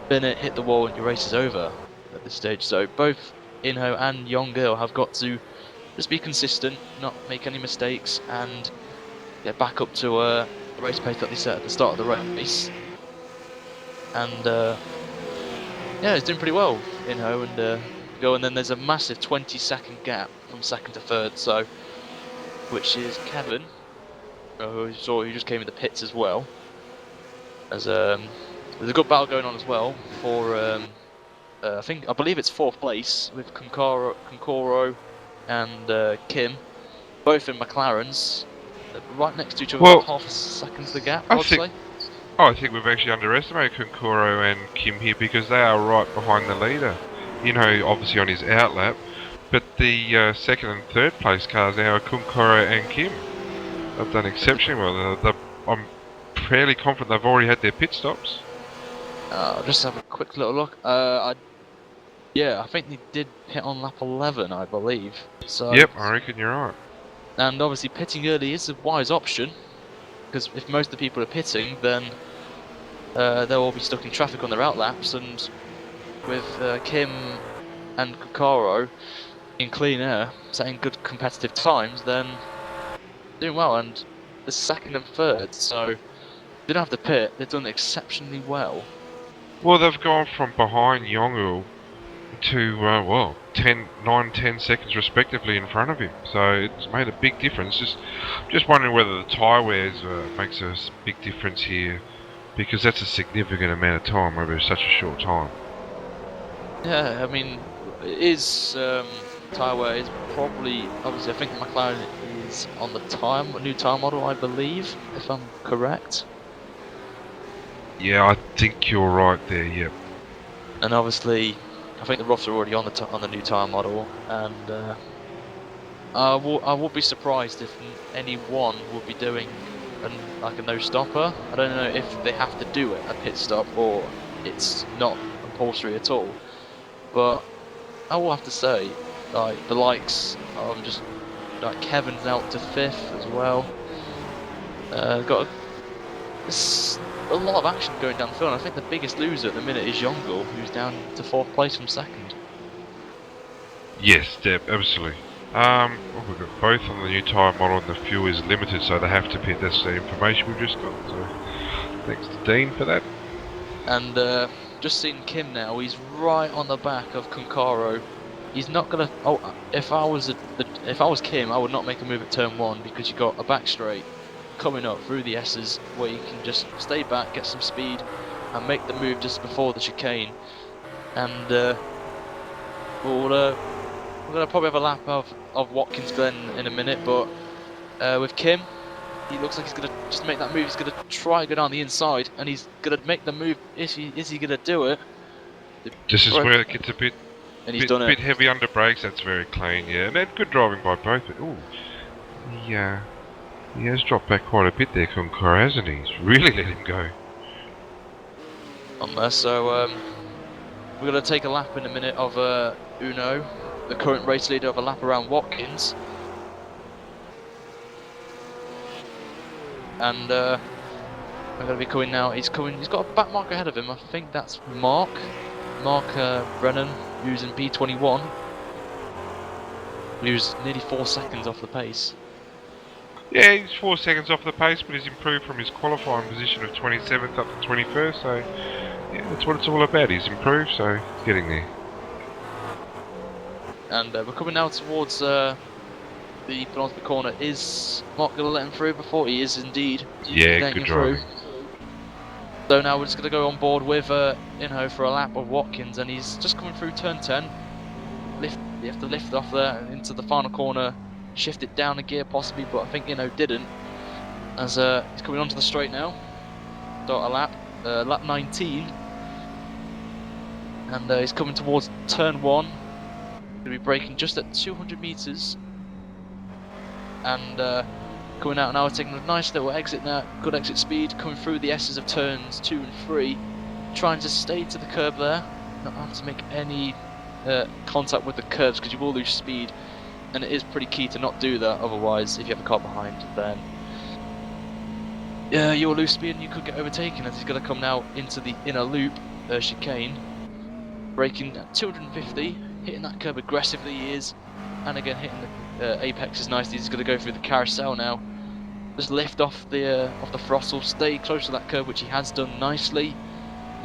Spin it, hit the wall, and your race is over at this stage. So both Inho and Young Girl have got to just be consistent, not make any mistakes, and get back up to the race pace that they set at the start of the race. And yeah, it's doing pretty well, Inho and Girl. And then there's a massive 20-second gap from second to third, so which is Kevin, who just came in the pits as well. As there's a good battle going on as well for I believe it's 4th place with Concoro and Kim, both in McLarens, right next to each other, Well, half seconds the gap, I I'd think- say. I think we've actually underestimated Concoro and Kim here because they are right behind the leader. Obviously on his outlap, but the second and third place cars now are Concoro and Kim. They've done exceptionally well. I'm fairly confident they've already had their pit stops. I'll just have a quick little look. Yeah, I think they did pit on lap 11, I believe. So. Yep, I reckon you're right. And obviously pitting early is a wise option, because if most of the people are pitting, then they'll all be stuck in traffic on their outlaps, and with Kim and Kokoro in clean air, setting good competitive times, then doing well, and the second and third, so they don't have to pit, they've done exceptionally well. Well, they've gone from behind Yongu to, 9-10 seconds respectively in front of him. So it's made a big difference. Just wondering whether the tyre wears makes a big difference here, because that's a significant amount of time over such a short time. Yeah, I mean, it is, tyre wear is probably, obviously I think the McLaren is on the new tyre model, I believe, if I'm correct. Yeah, I think you're right there, yep. And obviously, I think the roughs are already on the new tyre model, and I would be surprised if any one would be doing like a no stopper. I don't know if they have to do it at pit stop or it's not compulsory at all. But I will have to say, like the likes of just like Kevin's out to 5th as well. Got a lot of action going down the field, and I think the biggest loser at the minute is Yongle, who's down to 4th place from 2nd. Yes, absolutely. We've got both on the new tyre model, and the fuel is limited, so they have to pit. That's the information we've just got. So thanks to Dean for that. And just seen Kim now. He's right on the back of Concaro. He's not gonna. Oh, if I was Kim, I would not make a move at turn 1, because you got a back straight coming up through the S's where you can just stay back, get some speed, and make the move just before the chicane. And we're gonna probably have a lap of Watkins Glen in a minute, but with Kim, he looks like he's gonna just make that move. He's gonna try and go down the inside, and he's gonna make the move. Is he gonna do it? This is where it gets a bit heavy under brakes. That's very clean, yeah. And then good driving by both. Ooh, he has dropped back quite a bit there, Concor, hasn't he? He's really let him go. On there, so we're gonna take a lap in a minute of Uno, the current race leader, of a lap around Watkins. And we're going to be coming now. He's got a back marker ahead of him. I think that's Mark Brennan, who's in B21. He was nearly 4 seconds off the pace. Yeah, he's 4 seconds off the pace, but he's improved from his qualifying position of 27th up to 21st, so yeah, that's what it's all about. He's improved, so he's getting there. And we're coming now towards the penultimate corner. Is Mark going to let him through before? He is indeed. Yeah, good driving. So now we're just going to go on board with Inho for a lap of Watkins, and he's just coming through turn 10. You have to lift off there and into the final corner, shift it down a gear possibly, but I think Inho didn't. As he's coming onto the straight now. Start a lap, lap 19. And he's coming towards turn 1. Going to be braking just at 200 meters. And coming out now, taking a nice little exit now, good exit speed, coming through the S's of turns 2 and 3, trying to stay to the curb there, not have to make any contact with the curbs because you will lose speed, and it is pretty key to not do that, otherwise if you have a car behind then you will lose speed and you could get overtaken, as he's going to come now into the inner loop chicane, braking at 250, hitting that curb aggressively he is, and again hitting the apex is nice. He's going to go through the carousel now. Just lift off the throttle, stay close to that curb, which he has done nicely.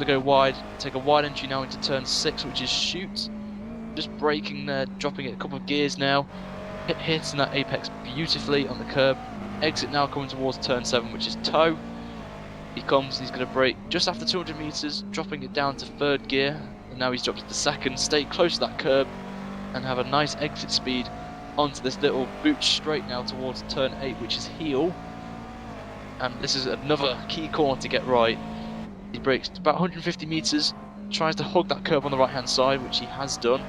To go wide, take a wide entry now into turn 6, which is shoot. Just braking there, dropping it a couple of gears now. Hitting that apex beautifully on the curb. Exit now coming towards turn 7, which is toe. He's going to brake just after 200 meters, dropping it down to 3rd gear. And now he's dropped it to 2nd. Stay close to that curb and have a nice exit speed onto this little boot straight now towards turn 8, which is heel. And this is another key corner to get right. He brakes about 150 meters, tries to hug that curb on the right hand side, which he has done.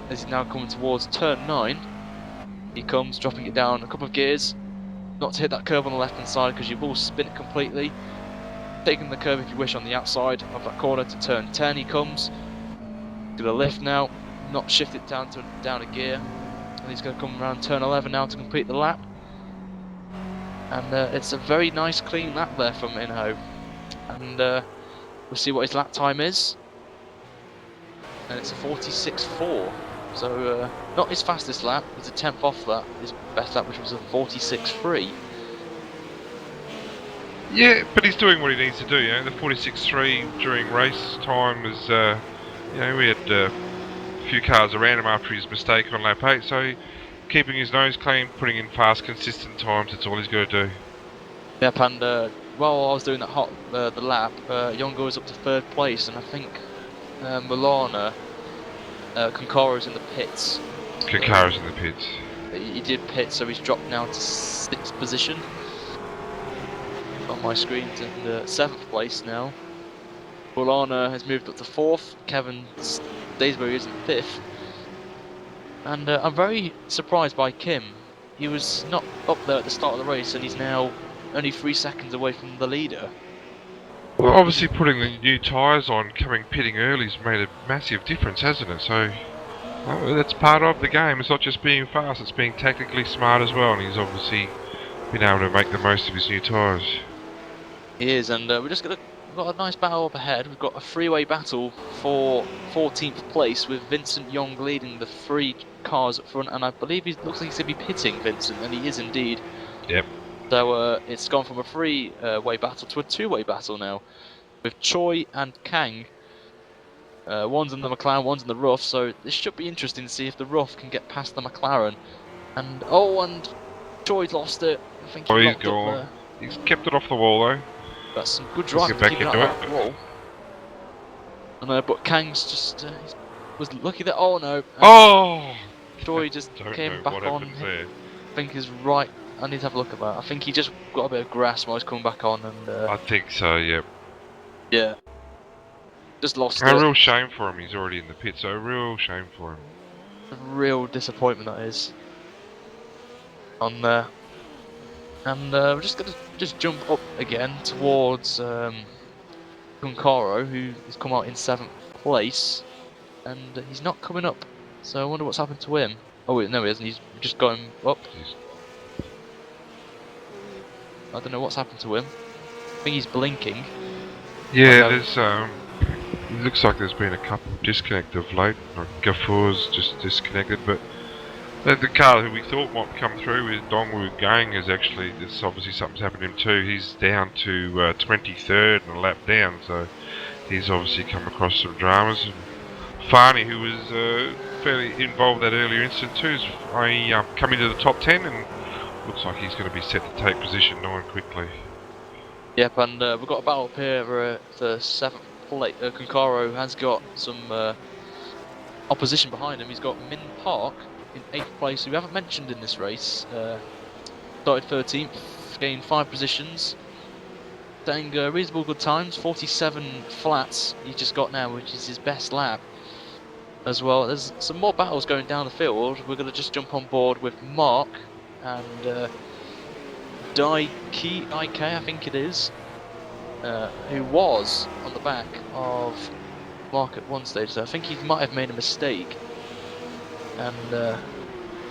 As he's now coming towards turn 9, he comes dropping it down a couple of gears, not to hit that curb on the left hand side because you will spin it completely. Taking the curb if you wish on the outside of that corner to turn 10 he comes. Gonna lift now, not shift it down a gear. And he's going to come around turn 11 now to complete the lap. And it's a very nice clean lap there from Inho. And we'll see what his lap time is. And it's a 46.4. So not his fastest lap, it's a 10th off that. His best lap, which was a 46.3. Yeah, but he's doing what he needs to do, you know. The 46.3 during race time was, you know, we had a few cars around him after his mistake on lap 8, so keeping his nose clean, putting in fast, consistent times, that's all he's got to do. Yep, and while I was doing that the lap, Yongo was up to 3rd place, and I think Milana, Concoro's in the pits. Concoro's in the pits. He did pit, so he's dropped now to 6th position on my screen, and 7th place now. Milana has moved up to 4th, Kevin stays where he is in 5th. And I'm very surprised by Kim. He was not up there at the start of the race, and he's now only 3 seconds away from the leader. Well, obviously putting the new tyres on, pitting early has made a massive difference, hasn't it? So, well, that's part of the game. It's not just being fast, it's being tactically smart as well, and he's obviously been able to make the most of his new tyres. He is, and we've got a nice battle up ahead. We've got a three-way battle for 14th place with Vincent Young leading the 3 cars up front, and I believe he looks like he's going to be pitting Vincent, and he is indeed. Yep. So it's gone from a 3-way battle to a 2-way battle now, with Choi and Kang. One's in the McLaren, one's in the Rough, so this should be interesting to see if the Rough can get past the McLaren. And Choi's lost it. I think he's gone. He's kept it off the wall though. That's some good driving to keep it off the wall. And, but Kang's just was lucky that Choi just came back on. I think he's right. I need to have a look at that. I think he just got a bit of grass while he's coming back on, and I think so. Yep. Yeah. Just lost it. A real shame for him. He's already in the pit, so a real shame for him. A real disappointment that is. On there. And we're just gonna jump up again towards Concoro, who has come out in 7th place, and he's not coming up. So I wonder what's happened to him. Oh wait, no, he hasn't. He's just going up. I don't know what's happened to him. I think he's blinking. Yeah, there's it looks like there's been a couple disconnect of late. Like Gafour's just disconnected, but The car who we thought might come through with Dongwu Gang is actually, there's obviously something's happened to him too. He's down to 23rd and a lap down, so he's obviously come across some dramas. And Farney, who was fairly involved that earlier incident too, is come into the top 10 and looks like he's going to be set to take position 9 quickly. Yep, and we've got a battle up here for 7th place. Concaro has got some opposition behind him. He's got Min Park in 8th place, who we haven't mentioned in this race. Started 13th, gained 5 positions, doing reasonable good times, 47 flats he's just got now, which is his best lap as well. There's some more battles going down the field. We're going to just jump on board with Mark and Daiki, I think it is, who was on the back of Mark at one stage, so I think he might have made a mistake. And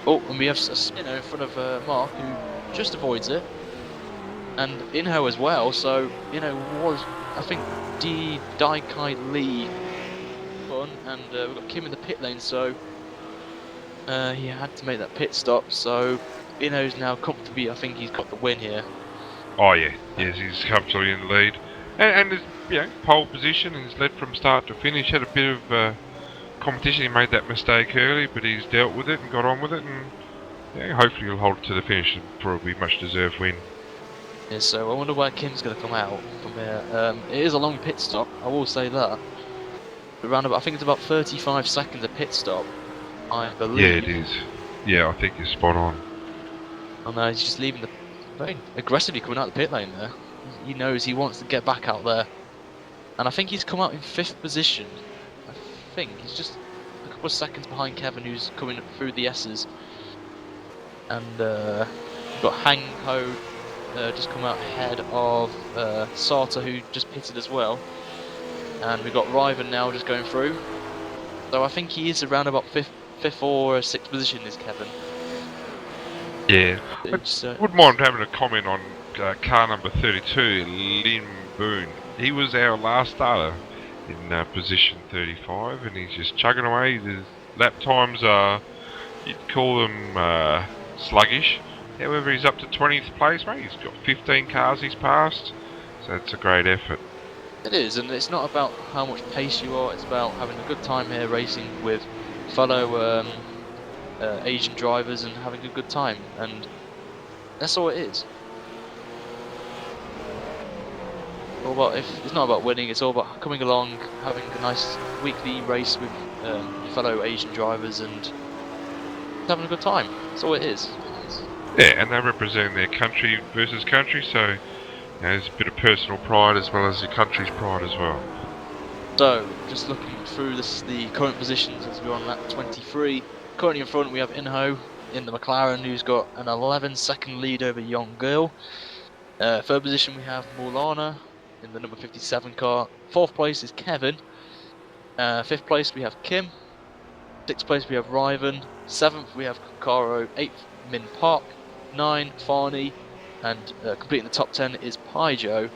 and we have a spinner in front of Mark who just avoids it, and Inho as well. So was, I think, Daikai Lee fun, and we've got Kim in the pit lane, so he had to make that pit stop. So Inho's now comfortably, I think he's got the win here. Oh yeah, yes, he's comfortably in the lead, and there's pole position, and he's led from start to finish. Had a bit of competition. He made that mistake early, but he's dealt with it and got on with it, and hopefully he'll hold it to the finish and probably much deserved win. Yeah, so I wonder where Kim's going to come out from here. It is a long pit stop, I will say that. Around about, I think it's about 35 seconds a pit stop, I believe. Yeah, it is. Yeah, I think you're spot on. And he's just leaving very aggressively coming out the pit lane there. He knows he wants to get back out there. And I think he's come out in 5th position. I think he's just a couple of seconds behind Kevin, who's coming through the S's. And we've got Hang Ho just come out ahead of Sata, who just pitted as well. And we've got Riven now just going through. So I think he is around about 5th or 6th position, is Kevin. Yeah. I wouldn't mind having a comment on car number 32, Lin Boon. He was our last starter in position 35, and he's just chugging away. His lap times are, you'd call them sluggish. However, he's up to 20th place, mate. He's got 15 cars he's passed, so it's a great effort. It is, and it's not about how much pace you are, it's about having a good time here racing with fellow Asian drivers and having a good time, and that's all it is. All about, if it's not about winning, it's all about coming along, having a nice weekly race with fellow Asian drivers and having a good time. That's all it is. Yeah, and they represent their country versus country, so there's a bit of personal pride as well as your country's pride as well. So, just looking through the current positions as we're on lap 23. Currently in front we have Inho in the McLaren, who's got an 11-second lead over Young Girl. Third position we have Maulana in the number 57 car. 4th place is Kevin. 5th place we have Kim. 6th place we have Riven. 7th we have Caro. 8th Min Park. 9 Farney. And completing the top 10 is Paijo,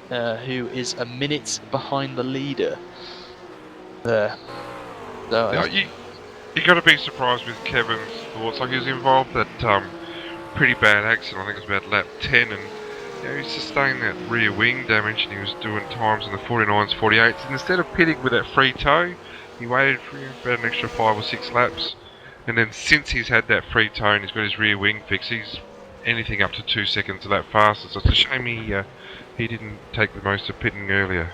who is a minute behind the leader. There. So, yeah, you got to be surprised with Kevin's thoughts. Like, he was involved in that pretty bad accident. I think it was about lap 10, and he sustained that rear wing damage, and he was doing times in the 49s, 48s. And instead of pitting with that free toe, he waited for about an extra 5 or 6 laps. And then since he's had that free toe and he's got his rear wing fixed, he's anything up to 2 seconds of that faster. So it's a shame he didn't take the most of pitting earlier.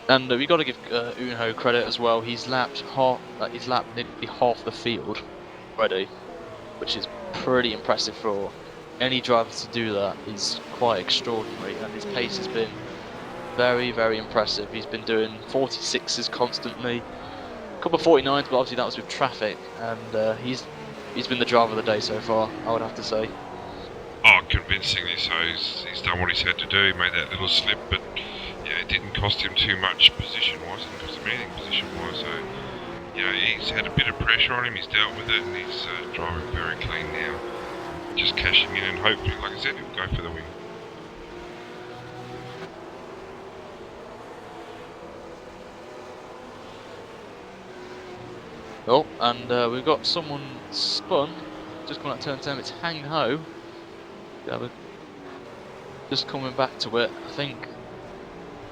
And we've got to give Unho credit as well. He's lapped nearly half the field already, which is pretty impressive for any driver to do that. Is quite extraordinary, and his pace has been very, very impressive. He's been doing 46s constantly, a couple of 49s, but obviously that was with traffic. And he's been the driver of the day so far, I would have to say. Oh, convincingly so. He's done what he's had to do. He made that little slip, but yeah, it didn't cost him too much position-wise. It didn't cost him anything position-wise. So, he's had a bit of pressure on him. He's dealt with it, and he's driving very clean now. Just cashing in, and hopefully, like I said, he'll go for the win. Oh, and we've got someone spun. Just coming out turn 10. It's Hang Ho. Yeah, we're just coming back to it. I think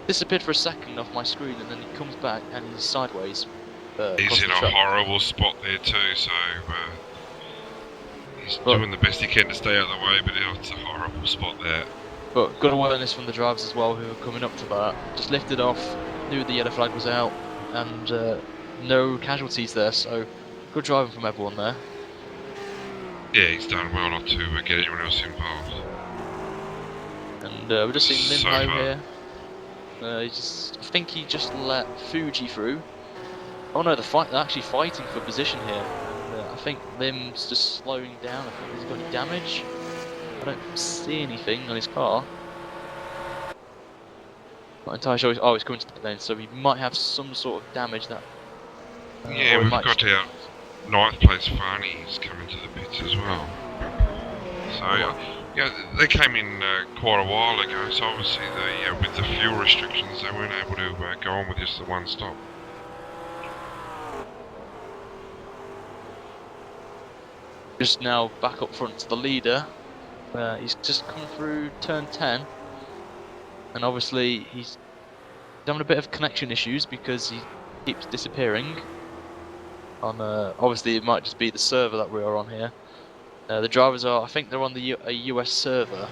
disappeared for a second off my screen, and then he comes back and he's sideways. He's in a horrible spot there too, so he's doing the best he can to stay out of the way, but it's a horrible spot there. But good awareness from the drivers as well, who are coming up to that. Just lifted off, knew the yellow flag was out, and no casualties there, so good driving from everyone there. Yeah, he's done well not to get anyone else involved. And we're just seeing Lim Ho here. I think he just let Fuji through. Oh no, they're actually fighting for position here. And, I think Lim's just slowing down. I think he's got any damage. I don't see anything on his car. Not entirely sure. Oh, he's coming to the pit lane, so he might have some sort of damage that. Yeah, we've got our 9th place Farney's coming to the pits as well. So yeah, they came in quite a while ago. So obviously, with the fuel restrictions, they weren't able to go on with just the one stop. Just now back up front to the leader. He's just come through turn 10, and obviously he's having a bit of connection issues because he keeps disappearing. Obviously it might just be the server that we are on here. The drivers I think they're on a US server,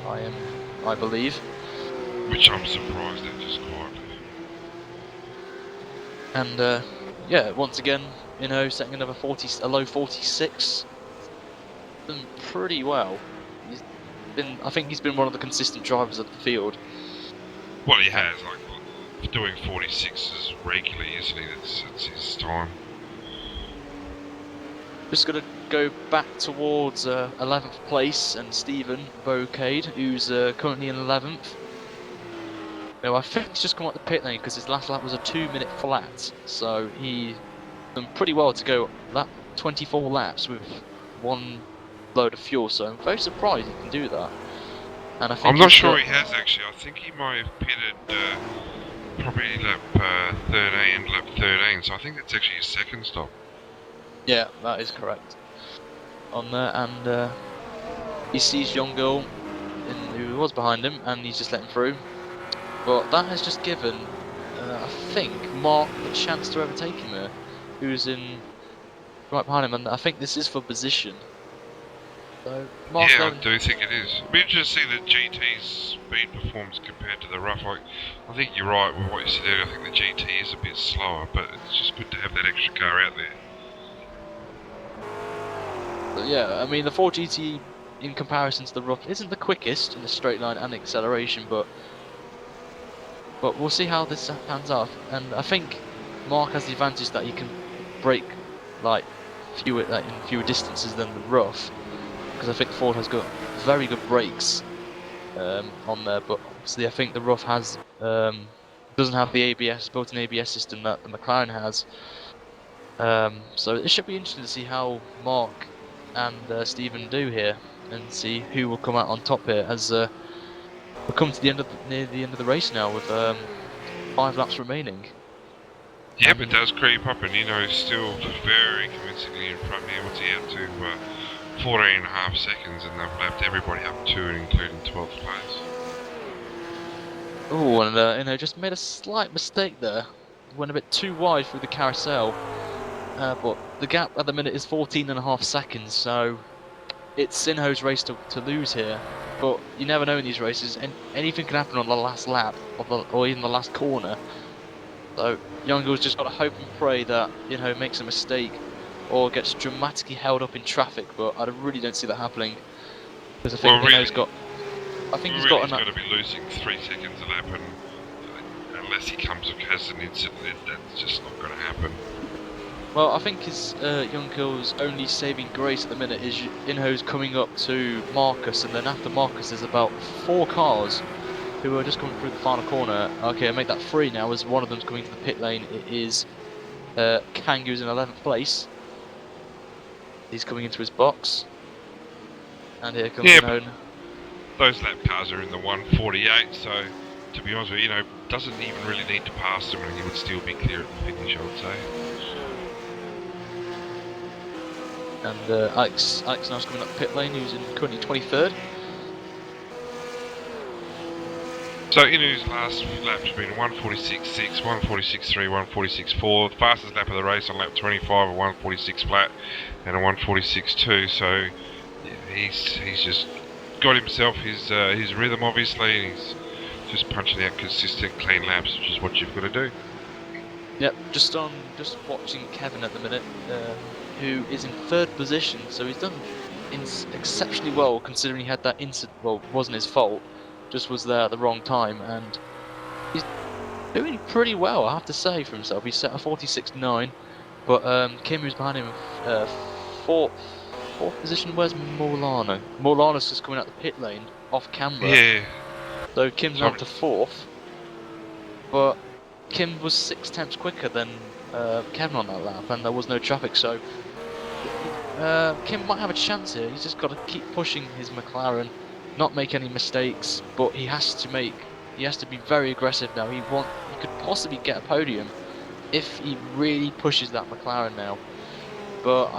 I believe. Which I'm surprised at, just quietly. And yeah, once again, setting another a low 46. Done pretty well. I think he's been one of the consistent drivers of the field. Well, he has, like, doing 46s regularly, isn't he? That's his time. Just gonna go back towards 11th place and Stephen Bocade, who's currently in 11th. Now I think he's just come out the pit lane because his last lap was a 2-minute flat, so he done pretty well to go 24 laps with one load of fuel. So I'm very surprised he can do that. And I think I'm not sure he has actually. I think he might have pitted probably lap 13, lap 13. So I think that's actually his second stop. Yeah, that is correct. On there, and he sees young girl who was behind him, and he's just let him through. But that has just given, I think, Mark the chance to overtake him here, who's in right behind him, and I think this is for position. So Mark, yeah, I do think it is. It'll be interesting to see the GT's speed performance compared to the rough. Like, I think you're right with what you said there. I think the GT is a bit slower, but it's just good to have that extra car out there. But yeah, I mean the 4GT in comparison to the rough isn't the quickest in the straight line and acceleration, but we'll see how this pans out. And I think Mark has the advantage that he can brake like in fewer distances than the rough, because I think Ford has got very good brakes on there. But obviously I think the rough has doesn't have the built-in ABS system that the McLaren has. So it should be interesting to see how Mark and Stephen do here, and see who will come out on top here as we're coming to near the end of the race now with 5 laps remaining. Yeah, but it does creep up, and he's still very convincingly in front here. What's he out to? 14.5 seconds, and they've lapped everybody up to it, including 12th place. Oh, and just made a slight mistake there. Went a bit too wide through the carousel. But the gap at the minute is 14.5 seconds, so it's Sinho's race to lose here. But you never know in these races, and anything can happen on the last lap or even the last corner. So Youngle's just got to hope and pray that makes a mistake or gets dramatically held up in traffic. But I really don't see that happening, because I think he's got to be losing 3 seconds a lap, and unless he has an incident, that's just not going to happen. Well, I think his Youngkill's only saving grace at the minute is Inho's coming up to Marcus, and then after Marcus there's about 4 cars who are just coming through the final corner. Okay, I make that 3 now as one of them's coming to the pit lane. It is Kang, who's in 11th place. He's coming into his box. And here comes Inho. Those lap cars are in the 148, so to be honest with you, doesn't even really need to pass them, and he would still be clear at the finish, I would say. And Alex now's coming up pit lane, who's currently 23rd. So Inu's last lap has been 1:46.6, 1:46.3, 1:46.4. The fastest lap of the race on lap 25, a 1:46 flat, and a 1:46.2. So yeah, he's just got himself his rhythm, obviously, and he's just punching out consistent, clean laps, which is what you've got to do. Yep, just watching Kevin at the minute, who is in 3rd position. So he's done exceptionally well considering he had that incident. Well, it wasn't his fault. Just was there at the wrong time, and he's doing pretty well, I have to say, for himself. He's set a 46.9, but Kim, who's behind him, fourth position. Where's Morlano? Morlano's just coming out the pit lane off camera. Yeah. So Kim's on to 4th, but Kim was 6 tenths quicker than Kevin on that lap, and there was no traffic. So Kim might have a chance here. He's just got to keep pushing his McLaren. Not make any mistakes, but he has to be very aggressive now. He could possibly get a podium if he really pushes that McLaren now. But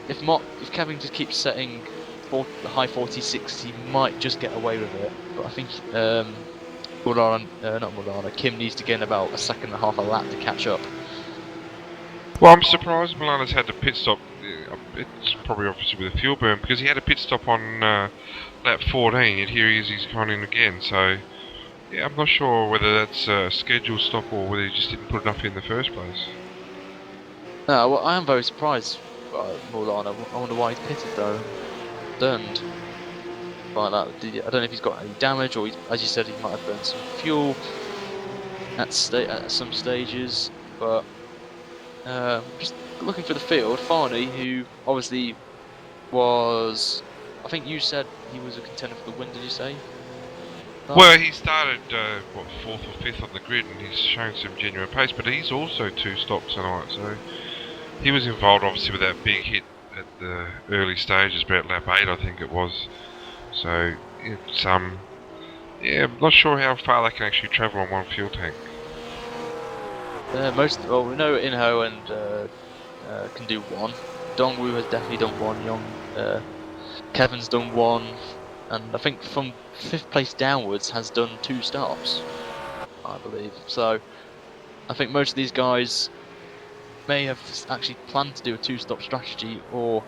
if Kevin just keeps setting the high 46, he might just get away with it. But I think Kim needs to gain about a second and a half a lap to catch up. Well, I'm surprised Milano's had to pit stop. It's probably obviously with a fuel burn, because he had a pit stop on lap 14, and here he's gone in again. So yeah, I'm not sure whether that's a scheduled stop or whether he just didn't put enough in the first place. No, well, I am very surprised by Morlano. I wonder why he's pitted though. Burned like that. I don't know if he's got any damage, or as you said, he might have burned some fuel at some stages. But just looking for the field, Farney, who obviously was, I think you said he was a contender for the win, did you say? Well, he started, 4th or 5th on the grid, and he's shown some genuine pace, but he's also 2 stops tonight, so he was involved obviously with that big hit at the early stages, about lap 8 I think it was. So it's I'm not sure how far they can actually travel on one fuel tank. We know Inho and can do 1. Dongwu has definitely done 1. Kevin's done 1, and I think from 5th place downwards has done 2 stops, I believe. So I think most of these guys may have actually planned to do a 2-stop strategy, or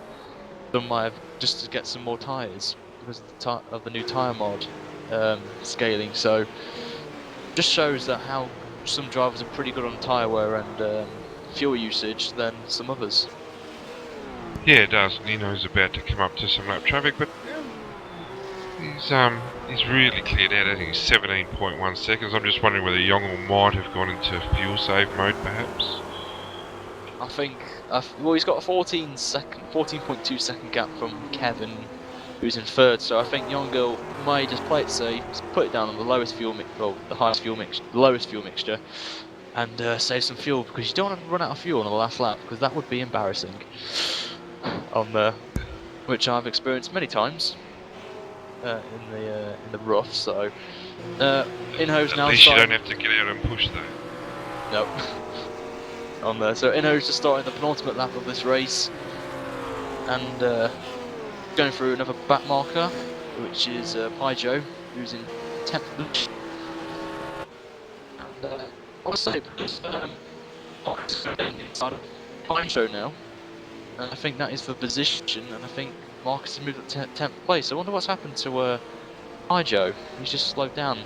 some might have just to get some more tyres because of the new tyre mod scaling. So just shows that how some drivers are pretty good on tyre wear and fuel usage than some others. Yeah, it does. Nino's about to come up to some lap traffic, but he's really cleared out. I think he's 17.1 seconds. I'm just wondering whether Yongel might have gone into fuel save mode, perhaps. I think, well, he's got a 14.2 second gap from Kevin, who's in 3rd. So I think Yongel might just play it safe, put it down on the lowest fuel the lowest fuel mixture, and save some fuel, because you don't want to run out of fuel on the last lap, because that would be embarrassing. Which I've experienced many times in the rough. So Inho's now. At least you don't have to get out and push though. Nope. On there. So Inho's just starting the penultimate lap of this race, and going through another back marker, which is Paijo, who's in 10th position. And I want to say, because inside of Pine Show now. And I think that is for position, and I think Marcus has moved up to 10th place. I wonder what's happened to Ijo. He's just slowed down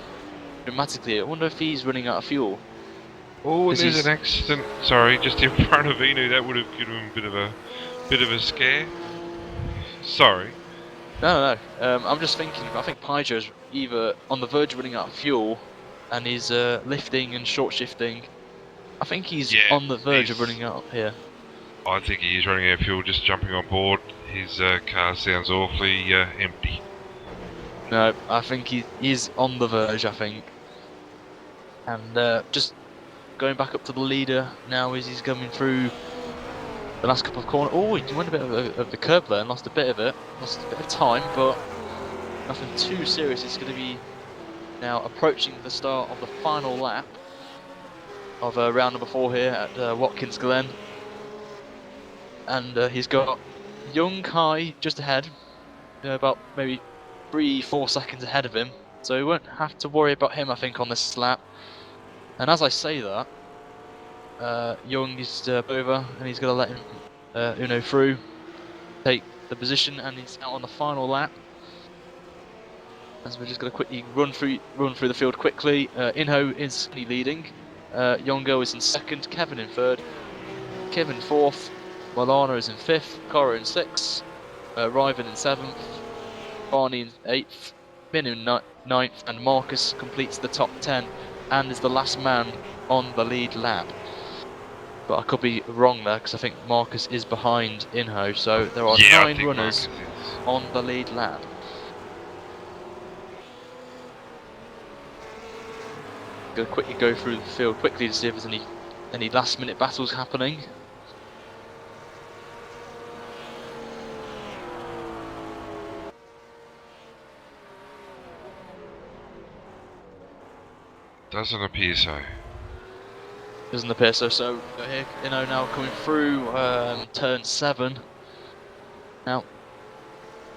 dramatically. I wonder if he's running out of fuel. Oh, and there's an accident. Sorry, just in front of Inu. That would have given him a bit of a scare. Sorry. No. I'm just thinking. I think Paijo's either on the verge of running out of fuel, and he's lifting and short shifting. I think he's on the verge of running out here. I think he is running out of fuel, just jumping on board. His car sounds awfully empty. No, I think he is on the verge, I think. And just going back up to the leader now as he's coming through the last couple of corners. Oh, he went a bit of the curb there and lost a bit of time, but nothing too serious. It's going to be now approaching the start of the final lap of round number 4 here at Watkins Glen. And he's got Young high just ahead, about maybe 3-4 seconds ahead of him, so we won't have to worry about him, I think, on this lap. And as I say that, Young is over, and he's going to let him, Uno through, take the position, and he's out on the final lap. As we're just going to quickly run through the field quickly. Inho is leading. Yongo is in second. Kevin in third. Kevin fourth. Milana is in fifth. Cora in sixth. Riven in seventh. Barney in eighth. Min in ninth. And Marcus completes the top 10 and is the last man on the lead lap. But I could be wrong there because I think Marcus is behind Inho. So there are 9 runners on the lead lap. Going to quickly go through the field quickly to see if there's any last minute battles happening. Doesn't appear so. Doesn't appear so. So here, now coming through turn 7. Now,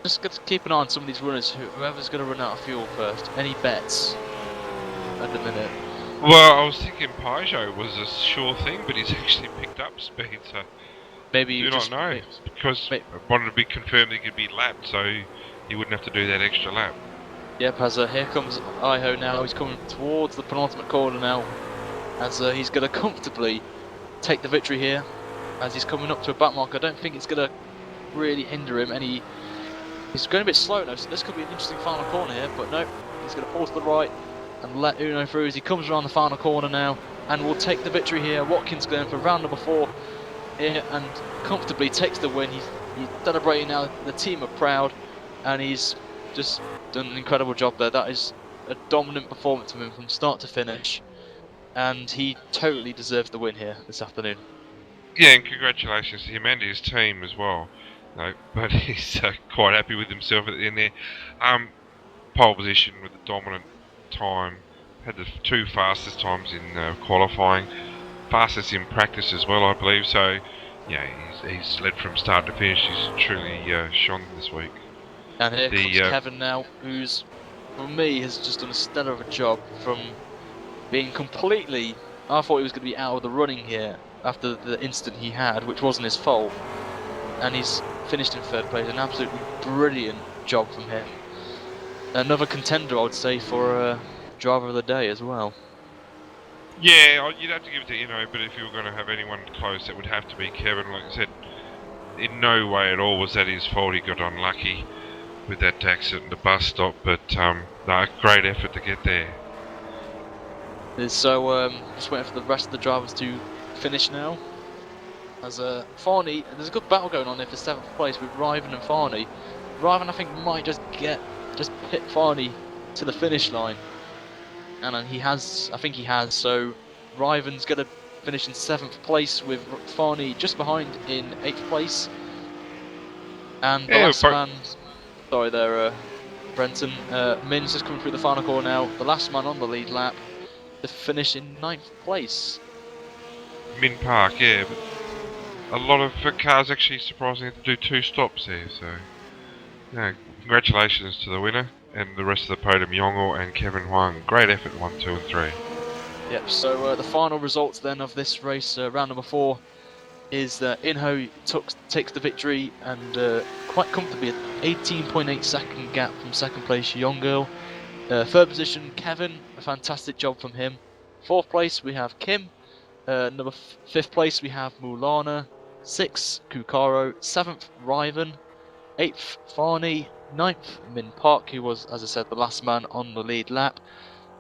just got to keep an eye on some of these runners. Whoever's going to run out of fuel first. Any bets at the minute? Well, I was thinking Peugeot was a sure thing, but he's actually picked up speed, so maybe you do just not know. Because I wanted to be confirmed he could be lapped, so he wouldn't have to do that extra lap. Yep, as here comes Iho now. He's coming towards the penultimate corner now, as he's going to comfortably take the victory here. As he's coming up to a back mark, I don't think it's going to really hinder him. He's going a bit slow now, so this could be an interesting final corner here. But no, he's going to pull to the right and let Uno through as he comes around the final corner now, and will take the victory here. Watkins Glen for round number 4 here, and comfortably takes the win. He's celebrating now. The team are proud, and he's just done an incredible job there. That is a dominant performance from him from start to finish, and he totally deserves the win here this afternoon. Yeah, and congratulations to him and his team as well. No, but he's quite happy with himself at the end there. Pole position with a dominant time, had the 2 fastest times in qualifying, fastest in practice as well, I believe. So yeah, he's led from start to finish. He's truly shone this week. And here comes Kevin now, who's, for me, has just done a stellar of a job from being completely... I thought he was going to be out of the running here after the incident he had, which wasn't his fault, and he's finished in 3rd place. An absolutely brilliant job from him. Another contender, I would say, for driver of the day as well. Yeah, you'd have to give it to Inno, but if you were going to have anyone close, it would have to be Kevin. Like I said, in no way at all was that his fault. He got unlucky with that accident at the bus stop, but no, great effort to get there. So, just waiting for the rest of the drivers to finish now. As Farney, there's a good battle going on here for 7th place with Riven and Farney. Riven, I think, might just hit Farney to the finish line, and I think he has. So Riven's going to finish in 7th place with Farney just behind in 8th place, and the last man, sorry there, Brenton, Min's just coming through the final corner now, the last man on the lead lap to finish in 9th place. Min Park, yeah, but a lot of cars actually surprisingly to do 2 stops there, so yeah, congratulations to the winner and the rest of the podium, Yongo and Kevin Huang. Great effort, 1, 2 and 3. Yep, so the final results then of this race, round number 4, is that Inho takes the victory, and quite comfortably, an 18.8 second gap from 2nd place Yongo. 3rd position Kevin, a fantastic job from him. 4th place we have Kim. 5th place we have Mulana. 6th Kukaro. 7th Riven. 8th Farney. 9th Min Park, who was, as I said, the last man on the lead lap.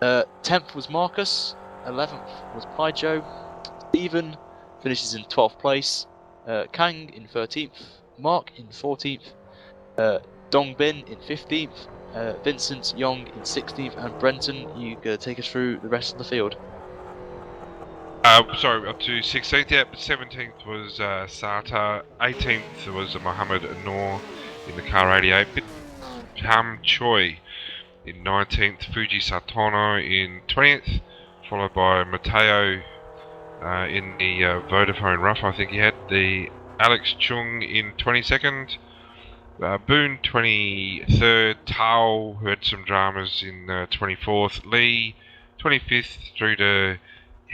10th was Marcus. 11th was Paijo. Stephen finishes in 12th place. Kang in 13th. Mark in 14th. Dongbin in 15th. Vincent Young in 16th, and Brenton, you going to take us through the rest of the field. Sorry, up to 16th, yeah, but 17th was Sata, 18th was Mohammed Noor in the car 88, Ham Choi in 19th, Fuji Satono in 20th, followed by Mateo in the Vodafone Rough, I think he had the Alex Chung in 22nd. Boone 23rd. Tao, who had some dramas in 24th. Lee 25th through to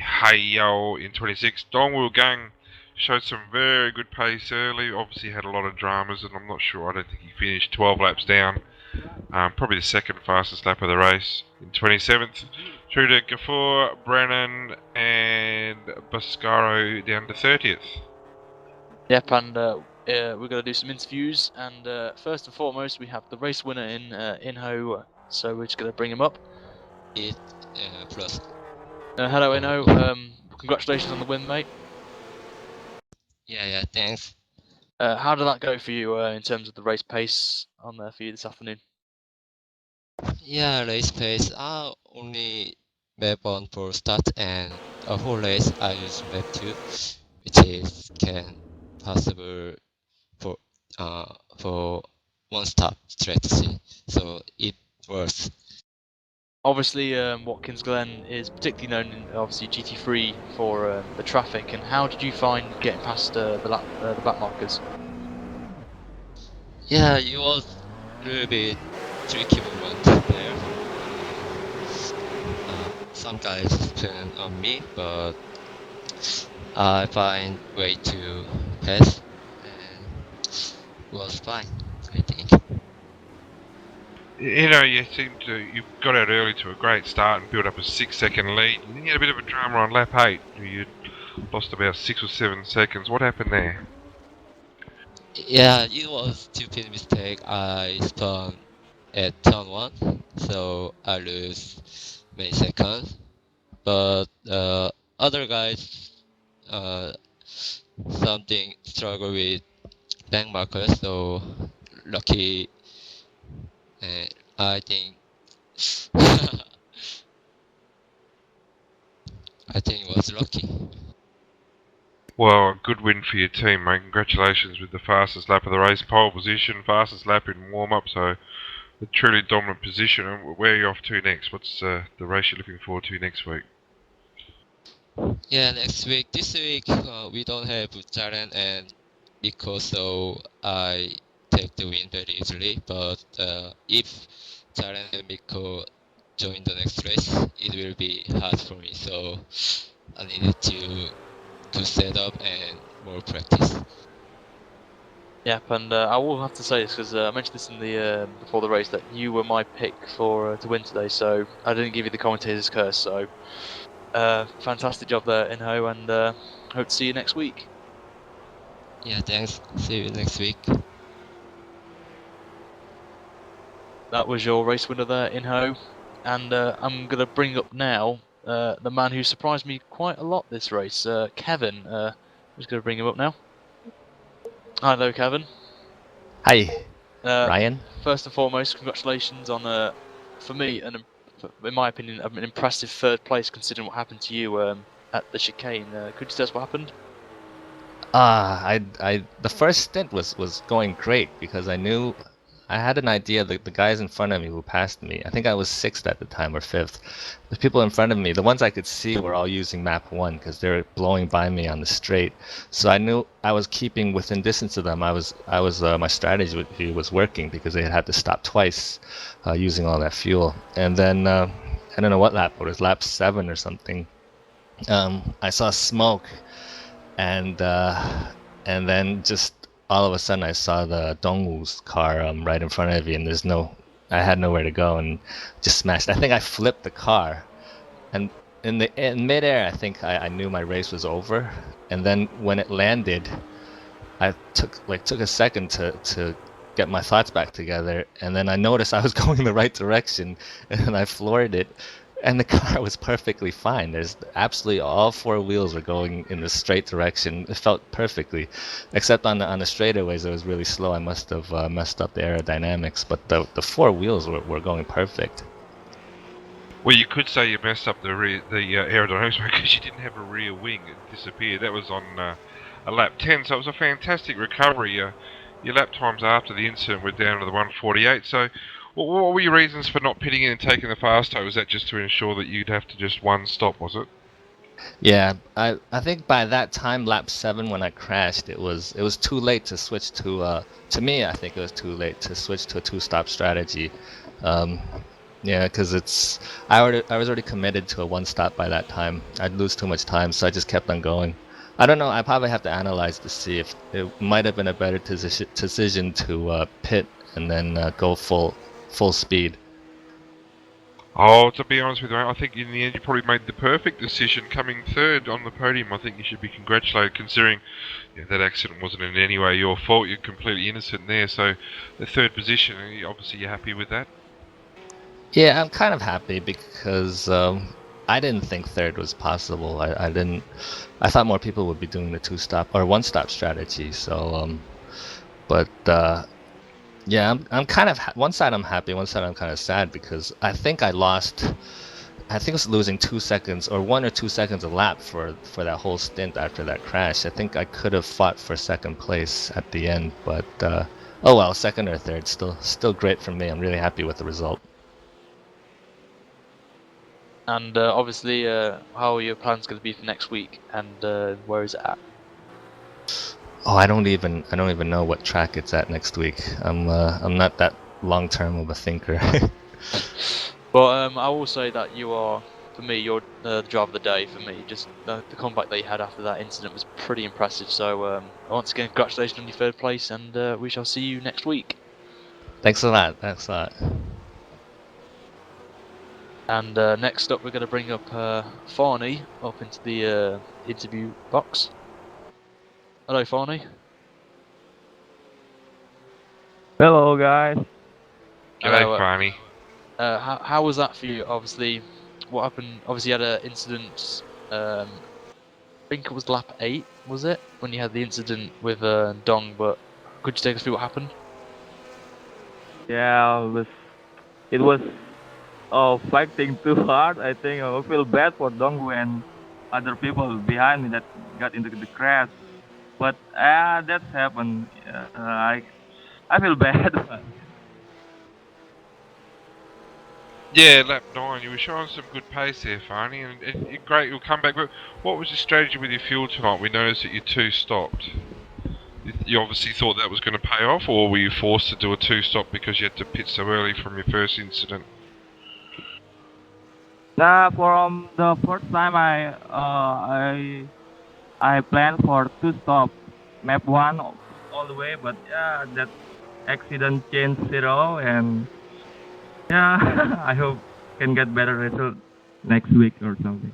Hai Yao in 26th. Dongwoo Gang showed some very good pace early. Obviously had a lot of dramas, and I'm not sure. I don't think he finished 12 laps down. Probably the second fastest lap of the race. In 27th, through to Gafour, Brennan, and Boscaro down to 30th. Yep, and we're going to do some interviews. And first and foremost, we have the race winner in Inho. So we're just going to bring him up. Plus. Hello, Inho. Congratulations on the win, mate. Yeah, thanks. How did that go for you in terms of the race pace on there for you this afternoon? Yeah, race pace. I only map 1 for start, and a whole race I use map 2, which is can possible for one stop strategy. So it works. Obviously, Watkins Glen is particularly known in obviously GT3 for the traffic. And how did you find getting past the back markers? Yeah, it was a little bit tricky moment there. Some guys turn on me, but I find way to pass, and was fine, I think. You got out early to a great start and built up a 6-second lead. And then you had a bit of a drama on lap 8. You lost about 6 or 7 seconds. What happened there? Yeah, it was a stupid mistake. I spun at turn 1, so I lose many seconds. But other guys something struggle with bank markers, so lucky. I think I think it was lucky. Well, a good win for your team, mate. Congratulations with the fastest lap of the race, pole position, fastest lap in warm-up, so a truly dominant position. And where are you off to next? What's the race you're looking forward to next week? Yeah, next week. This week we don't have challenge, and because so I take the win very easily. But if challenge and Miko join the next race, it will be hard for me. So I needed to set up and more practice. Yep, and I will have to say this because I mentioned this in the before the race that you were my pick for to win today, so I didn't give you the commentator's curse. So fantastic job there, Inho, and hope to see you next week. Yeah, thanks. See you next week. That was your race winner there, Inho, and I'm gonna bring up now the man who surprised me quite a lot this race, Kevin. I'm just gonna bring him up now. Hello, Kevin. Hi, Ryan. First and foremost, congratulations on, for me, in my opinion, an impressive third place considering what happened to you at the chicane. Could you tell us what happened? The first stint was going great because I had an idea that the guys in front of me who passed me, I think I was 6th at the time or 5th. The people in front of me, the ones I could see, were all using map 1 because they were blowing by me on the straight. So I knew I was keeping within distance of them. My strategy was working because they had to stop twice using all that fuel. And then I don't know what lap, it was lap 7 or something. I saw smoke, and then just all of a sudden I saw the Dongwoo's car right in front of me, and I had nowhere to go and just smashed. I think I flipped the car, and in midair I think I knew my race was over. And then when it landed, I took a second to get my thoughts back together, and then I noticed I was going the right direction, and then I floored it. And the car was perfectly fine. There's absolutely all 4 wheels were going in the straight direction. It felt perfectly, except on the straightaways it was really slow. I must have messed up the aerodynamics, but the 4 wheels were going perfect. Well, you could say you messed up the aerodynamics because you didn't have a rear wing. It disappeared. That was on a lap 10, so it was a fantastic recovery. Your lap times after the incident were down to the 1:48. So what were your reasons for not pitting in and taking the fast toe? Was that just to ensure that you'd have to just one stop, was it? Yeah, I think by that time, lap 7, when I crashed, it was too late to switch to me. I think it was too late to switch to a two-stop strategy. Um, yeah, because I was already committed to a one-stop by that time. I'd lose too much time, so I just kept on going. I don't know. I probably have to analyze to see if it might have been a better decision to pit and then go full speed. Oh, to be honest with you, I think in the end you probably made the perfect decision coming third on the podium. I think you should be congratulated considering that accident wasn't in any way your fault. You're completely innocent there. So the third position, obviously you're happy with that? Yeah, I'm kind of happy because I didn't think third was possible. I didn't. I thought more people would be doing the two-stop or one-stop strategy. So, but yeah, I'm kind of one side I'm happy, one side I'm kind of sad because I think I lost. I think I was losing 2 seconds or 1 or 2 seconds a lap for that whole stint after that crash. I think I could have fought for second place at the end, but oh well, second or third, still great for me. I'm really happy with the result. And obviously, how are your plans going to be for next week, and where is it at? Oh, I don't even know what track it's at next week. I'm not that long term of a thinker. But I will say that you are, for me, you're the driver of the day for me. Just the comeback that you had after that incident was pretty impressive. So once again, congratulations on your third place, and we shall see you next week. Thanks a lot. Thanks a lot. And next up, we're going to bring up Farney up into the interview box. Hello, Farney. Hello, guys. G'day, Hello, Farney. how was that for you? Obviously, what happened? Obviously, you had an incident. I think it was lap 8, was it, when you had the incident with Dong? But could you take us through what happened? Yeah, it was fighting too hard. I think I feel bad for Donggu and other people behind me that got into the crash. But that's happened. I feel bad. Yeah, lap 9, you were showing some good pace there, Farney, and great, you'll come back. But what was your strategy with your fuel tonight? We noticed that you two stopped. You obviously thought that was going to pay off, or were you forced to do a two-stop because you had to pit so early from your first incident? Nah, from the first time I planned for two stop, map 1 all the way, but yeah, that accident changed 0, and yeah, I hope can get better result next week or something.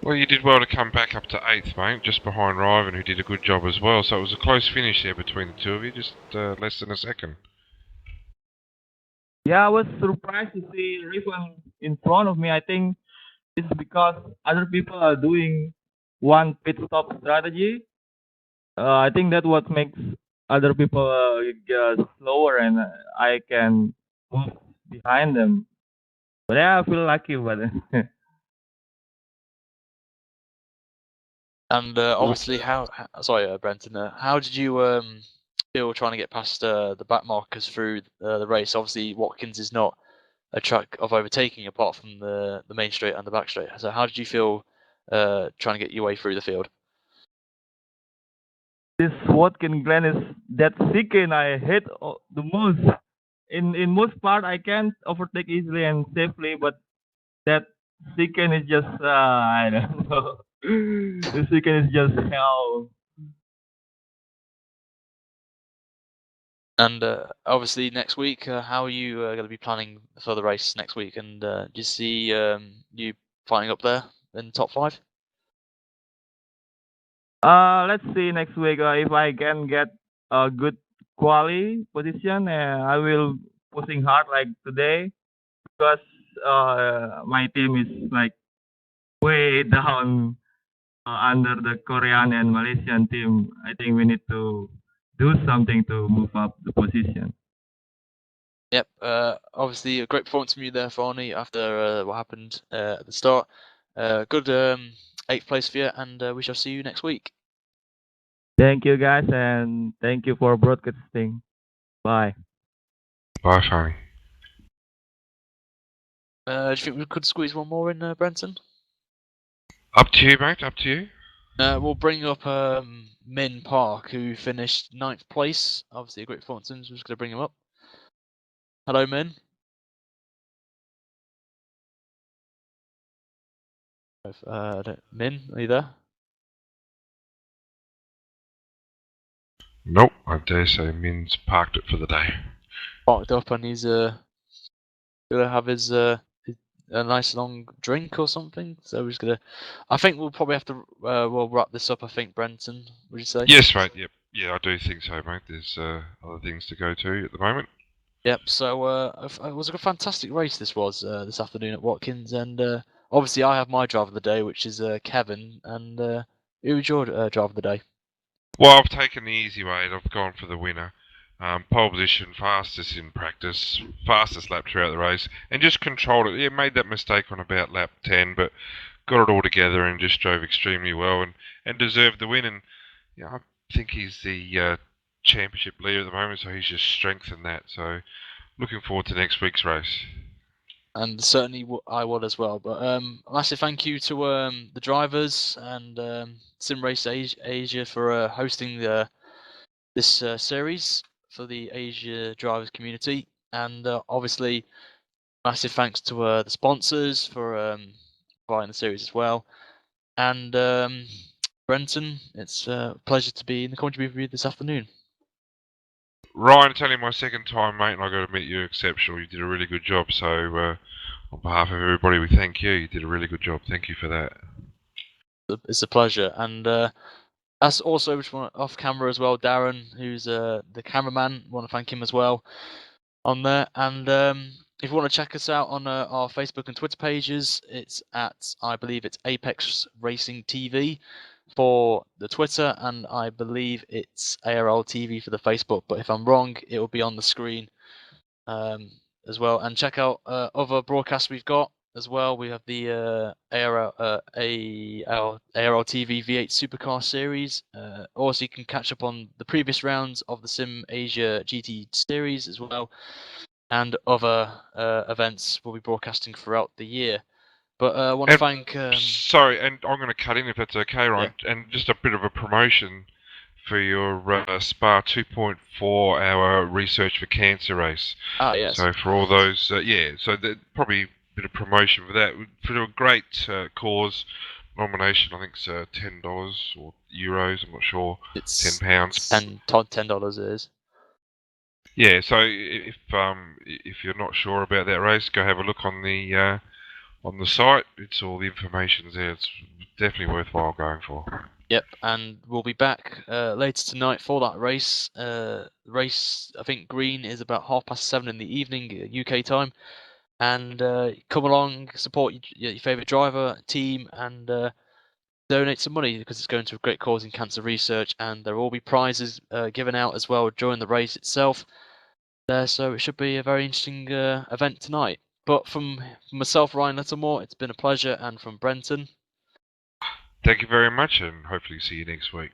Well, you did well to come back up to 8th, mate, just behind Riven, who did a good job as well. So it was a close finish there between the two of you, just less than a second. Yeah, I was surprised to see Riven in front of me. I think it's because other people are doing one pit stop strategy. I think that what makes other people get slower, and I can move behind them. But yeah, I feel lucky about it. And obviously, sorry, Brenton, how did you feel trying to get past the back markers through the race? Obviously, Watkins is not a track of overtaking apart from the main straight and the back straight. So how did you feel trying to get your way through the field? This Watkins Glen is that chicane I hate the most. In most part, I can overtake easily and safely, but that chicane is just I don't know. The chicane is just hell. And obviously, next week, how are you going to be planning for the race next week? And do you see you fighting up there in top 5? Let's see next week if I can get a good quality position. I will pushing hard like today because my team is like way down under the Korean and Malaysian team. I think we need to do something to move up the position. Yep. Obviously, a great performance from you there, Farney, after what happened at the start. Good 8th place for you, and we shall see you next week. Thank you guys, and thank you for broadcasting. Bye. Bye, Farney. Do you think we could squeeze one more in, Brenton? Up to you, mate. Up to you. We'll bring up Min Park, who finished 9th place. Obviously, a great performance. We're just going to bring him up. Hello, Min. Min, are you there? Nope, I dare say Min's parked it for the day. Parked up, and he's gonna have his a nice long drink or something. So we're just gonna. I think we'll probably have to. We'll wrap this up. I think, Brenton. Would you say? Yes, mate. Yep. Yeah, I do think so, mate. There's other things to go to at the moment. Yep. So it was a fantastic race. This was this afternoon at Watkins, and obviously I have my driver of the day, which is Kevin. And who was your driver of the day? Well, I've taken the easy way. I've gone for the winner. Pole position, fastest in practice, fastest lap throughout the race, and just controlled it. Yeah, made that mistake on about lap 10, but got it all together and just drove extremely well and deserved the win. And yeah, I think he's the championship leader at the moment, so he's just strengthened that. So looking forward to next week's race. And certainly I would as well. But massive thank you to the drivers and Sim Race Asia for hosting this series for the Asia drivers community. And obviously, massive thanks to the sponsors for providing the series as well. And Brenton, it's a pleasure to be in the commentary with you this afternoon. Ryan, it's only my second time, mate, and I got to admit you're exceptional. You did a really good job. So on behalf of everybody, we thank you. You did a really good job. Thank you for that. It's a pleasure. And that's also off camera as well, Darren, who's the cameraman. Want to thank him as well on there. And if you want to check us out on our Facebook and Twitter pages, it's at, I believe it's Apex Racing TV for the Twitter, and I believe it's ARL-TV for the Facebook. But if I'm wrong, it will be on the screen as well. And check out other broadcasts we've got as well. We have the ARL-TV V8 Supercar Series. Also, you can catch up on the previous rounds of the Sim Asia GT Series as well, and other events we'll be broadcasting throughout the year. But I want to thank... Sorry, and I'm going to cut in if that's okay, Ryan. Yeah. And just a bit of a promotion for your SPA 2.4 hour research for cancer race. Ah, yes. So for all those, so probably a bit of promotion for that. For a great cause nomination, I think it's $10 or euros, I'm not sure. It's £10. $10 it is. Yeah, so if you're not sure about that race, go have a look on the site. It's all the information's there. It's definitely worthwhile going for. Yep, and we'll be back later tonight for that race. Race, I think green is about 7:30 in the evening, UK time. And come along, support your favourite driver, team, and donate some money because it's going to a great cause in cancer research. And there will all be prizes given out as well during the race itself. So it should be a very interesting event tonight. But from myself, Ryan Littlemore, it's been a pleasure, and from Brenton. Thank you very much, and hopefully see you next week.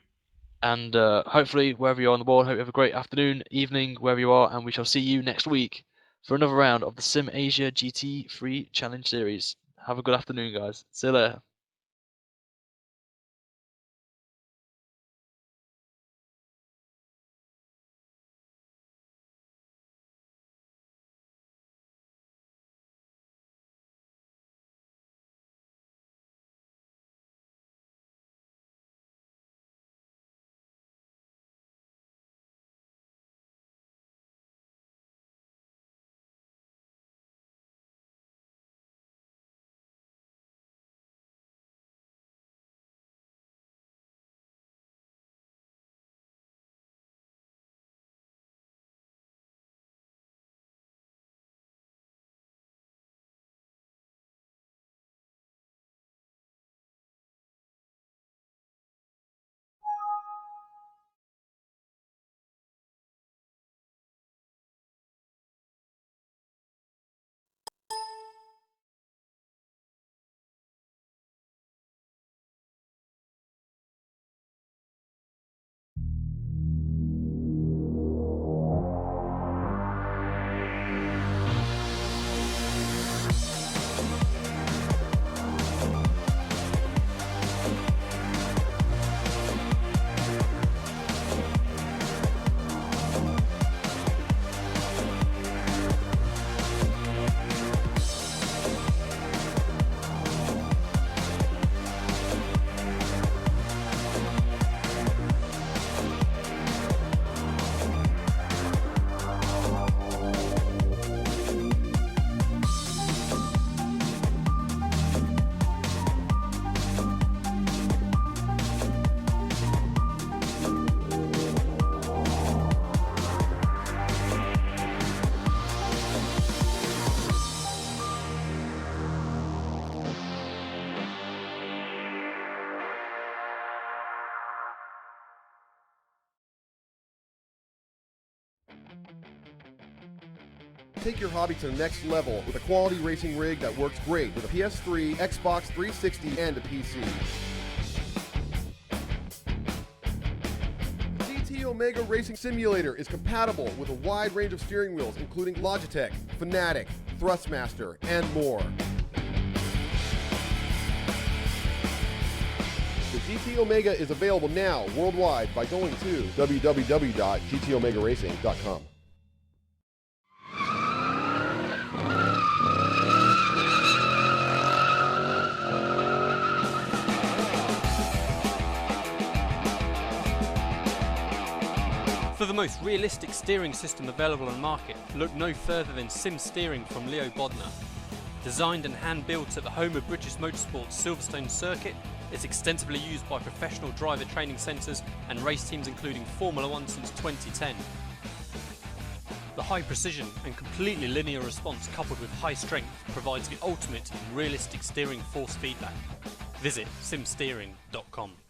And hopefully, wherever you are in the world, hope you have a great afternoon, evening, wherever you are, and we shall see you next week for another round of the Sim Asia GT3 Challenge Series. Have a good afternoon, guys. See you later. Take your hobby to the next level with a quality racing rig that works great with a PS3, Xbox 360, and a PC. The GT Omega Racing Simulator is compatible with a wide range of steering wheels including Logitech, Fanatic, Thrustmaster, and more. The GT Omega is available now worldwide by going to www.gtomegaracing.com. For the most realistic steering system available on the market, look no further than Sim Steering from Leo Bodnar. Designed and hand-built at the home of British Motorsport's Silverstone circuit, it's extensively used by professional driver training centres and race teams including Formula 1 since 2010. The high precision and completely linear response coupled with high strength provides the ultimate in realistic steering force feedback. Visit simsteering.com.